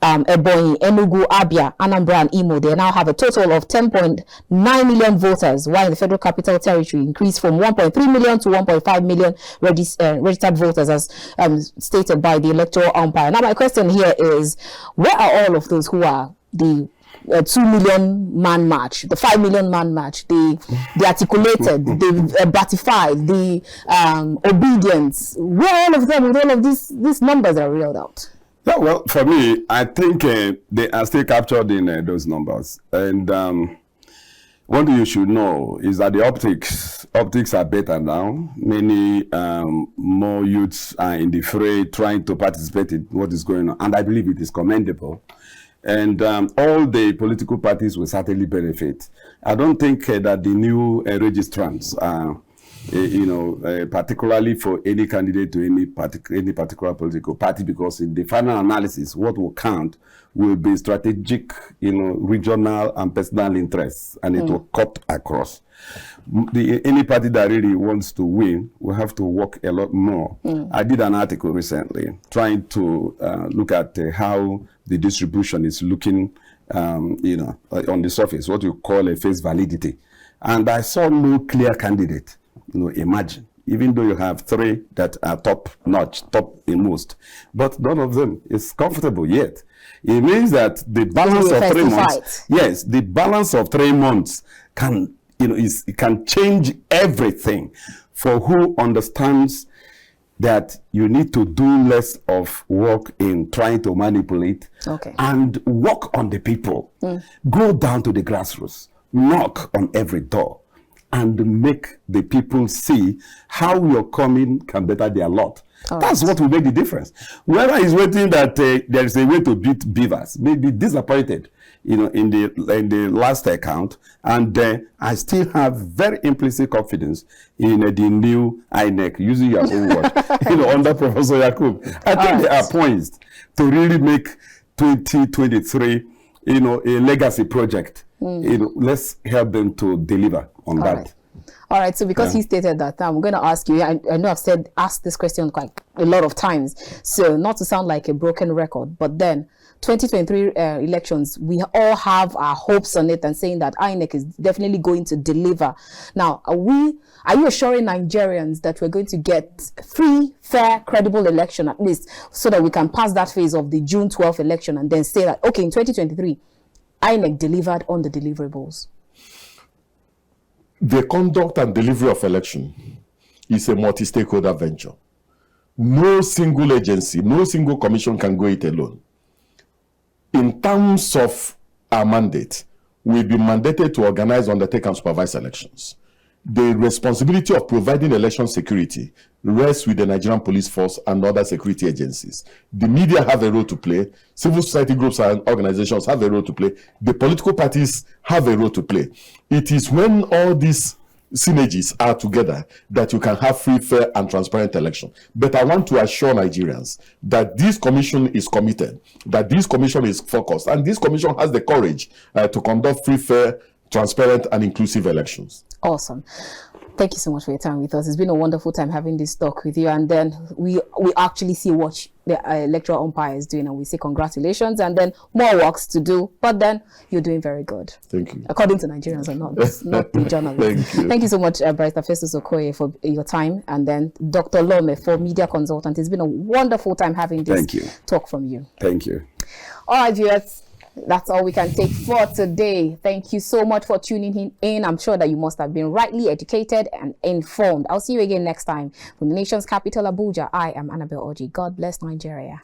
Ebonyi, Enugu, Abia, Anambra, and Imo. They now have a total of 10.9 million voters, while the Federal Capital Territory increased from 1.3 million to 1.5 million registered voters, as stated by the Electoral Umpire. Now, my question here is, where are all of those who are the 2 million man march, the 5 million man march, the articulated, the ratified, the obedience? Where are all of them with all of these numbers that are reeled out? Yeah, well, for me, I think they are still captured in those numbers. And one thing you should know is that the optics are better now. Many more youths are in the fray trying to participate in what is going on. And I believe it is commendable. And all the political parties will certainly benefit. I don't think that the new registrants are, particularly for any candidate to any particular political party, because in the final analysis, what will count will be strategic, regional and personal interests, and it will cut across. Any party that really wants to win will have to work a lot more. I did an article recently trying to look at how the distribution is looking, on the surface, what you call a face validity. And I saw no clear candidate. Imagine, even though you have 3 that are top-notch, top in most, but none of them is comfortable yet. It means that the balance of 3 months, yes, the balance of 3 months can, it can change everything for who understands that you need to do less of work in trying to manipulate and work on the people. Go down to the grassroots, knock on every door, and make the people see how your coming can better their lot. That's what will make the difference. Whoever is waiting that there is a way to beat BVAS may be disappointed, in the last account, and I still have very implicit confidence in the new Inec, using your own word, under Professor Yakub. I think they are poised to really make 2023, a legacy project. Let's help them to deliver on that. All right, so because he stated that, I'm going to ask you, I know I've asked this question quite a lot of times, so not to sound like a broken record, but then 2023 elections, we all have our hopes on it and saying that INEC is definitely going to deliver. Now, are you assuring Nigerians that we're going to get free, fair, credible election at least, so that we can pass that phase of the June 12th election and then say that, okay, in 2023, INEC delivered on the deliverables? The conduct and delivery of election is a multi-stakeholder venture. No single agency, no single commission can go it alone. In terms of our mandate, we've been mandated to organize, undertake, and supervise elections. The responsibility of providing election security rests with the Nigerian police force and other security agencies. The media have a role to play. Civil society groups and organizations have a role to play. The political parties have a role to play. It is when all these synergies are together that you can have free, fair, and transparent election. But I want to assure Nigerians that this commission is committed, that this commission is focused, and this commission has the courage to conduct free, fair, transparent, and inclusive elections. Awesome. Thank you so much for your time with us. It's been a wonderful time having this talk with you. And then we actually see what the Electoral Umpire is doing, and we say congratulations, and then more works to do. But then you're doing very good. Thank you. According to Nigerians, and not the journalists. Thank you so much, Barrister Festus Okoye, for your time. And then Dr. Lo, Mefor, media consultant. It's been a wonderful time having this talk from you. Thank you. All right, viewers. That's all we can take for today. Thank you so much for tuning in. I'm sure that you must have been rightly educated and informed. I'll see you again next time. From the nation's capital, Abuja, I am Annabelle Oji. God bless Nigeria.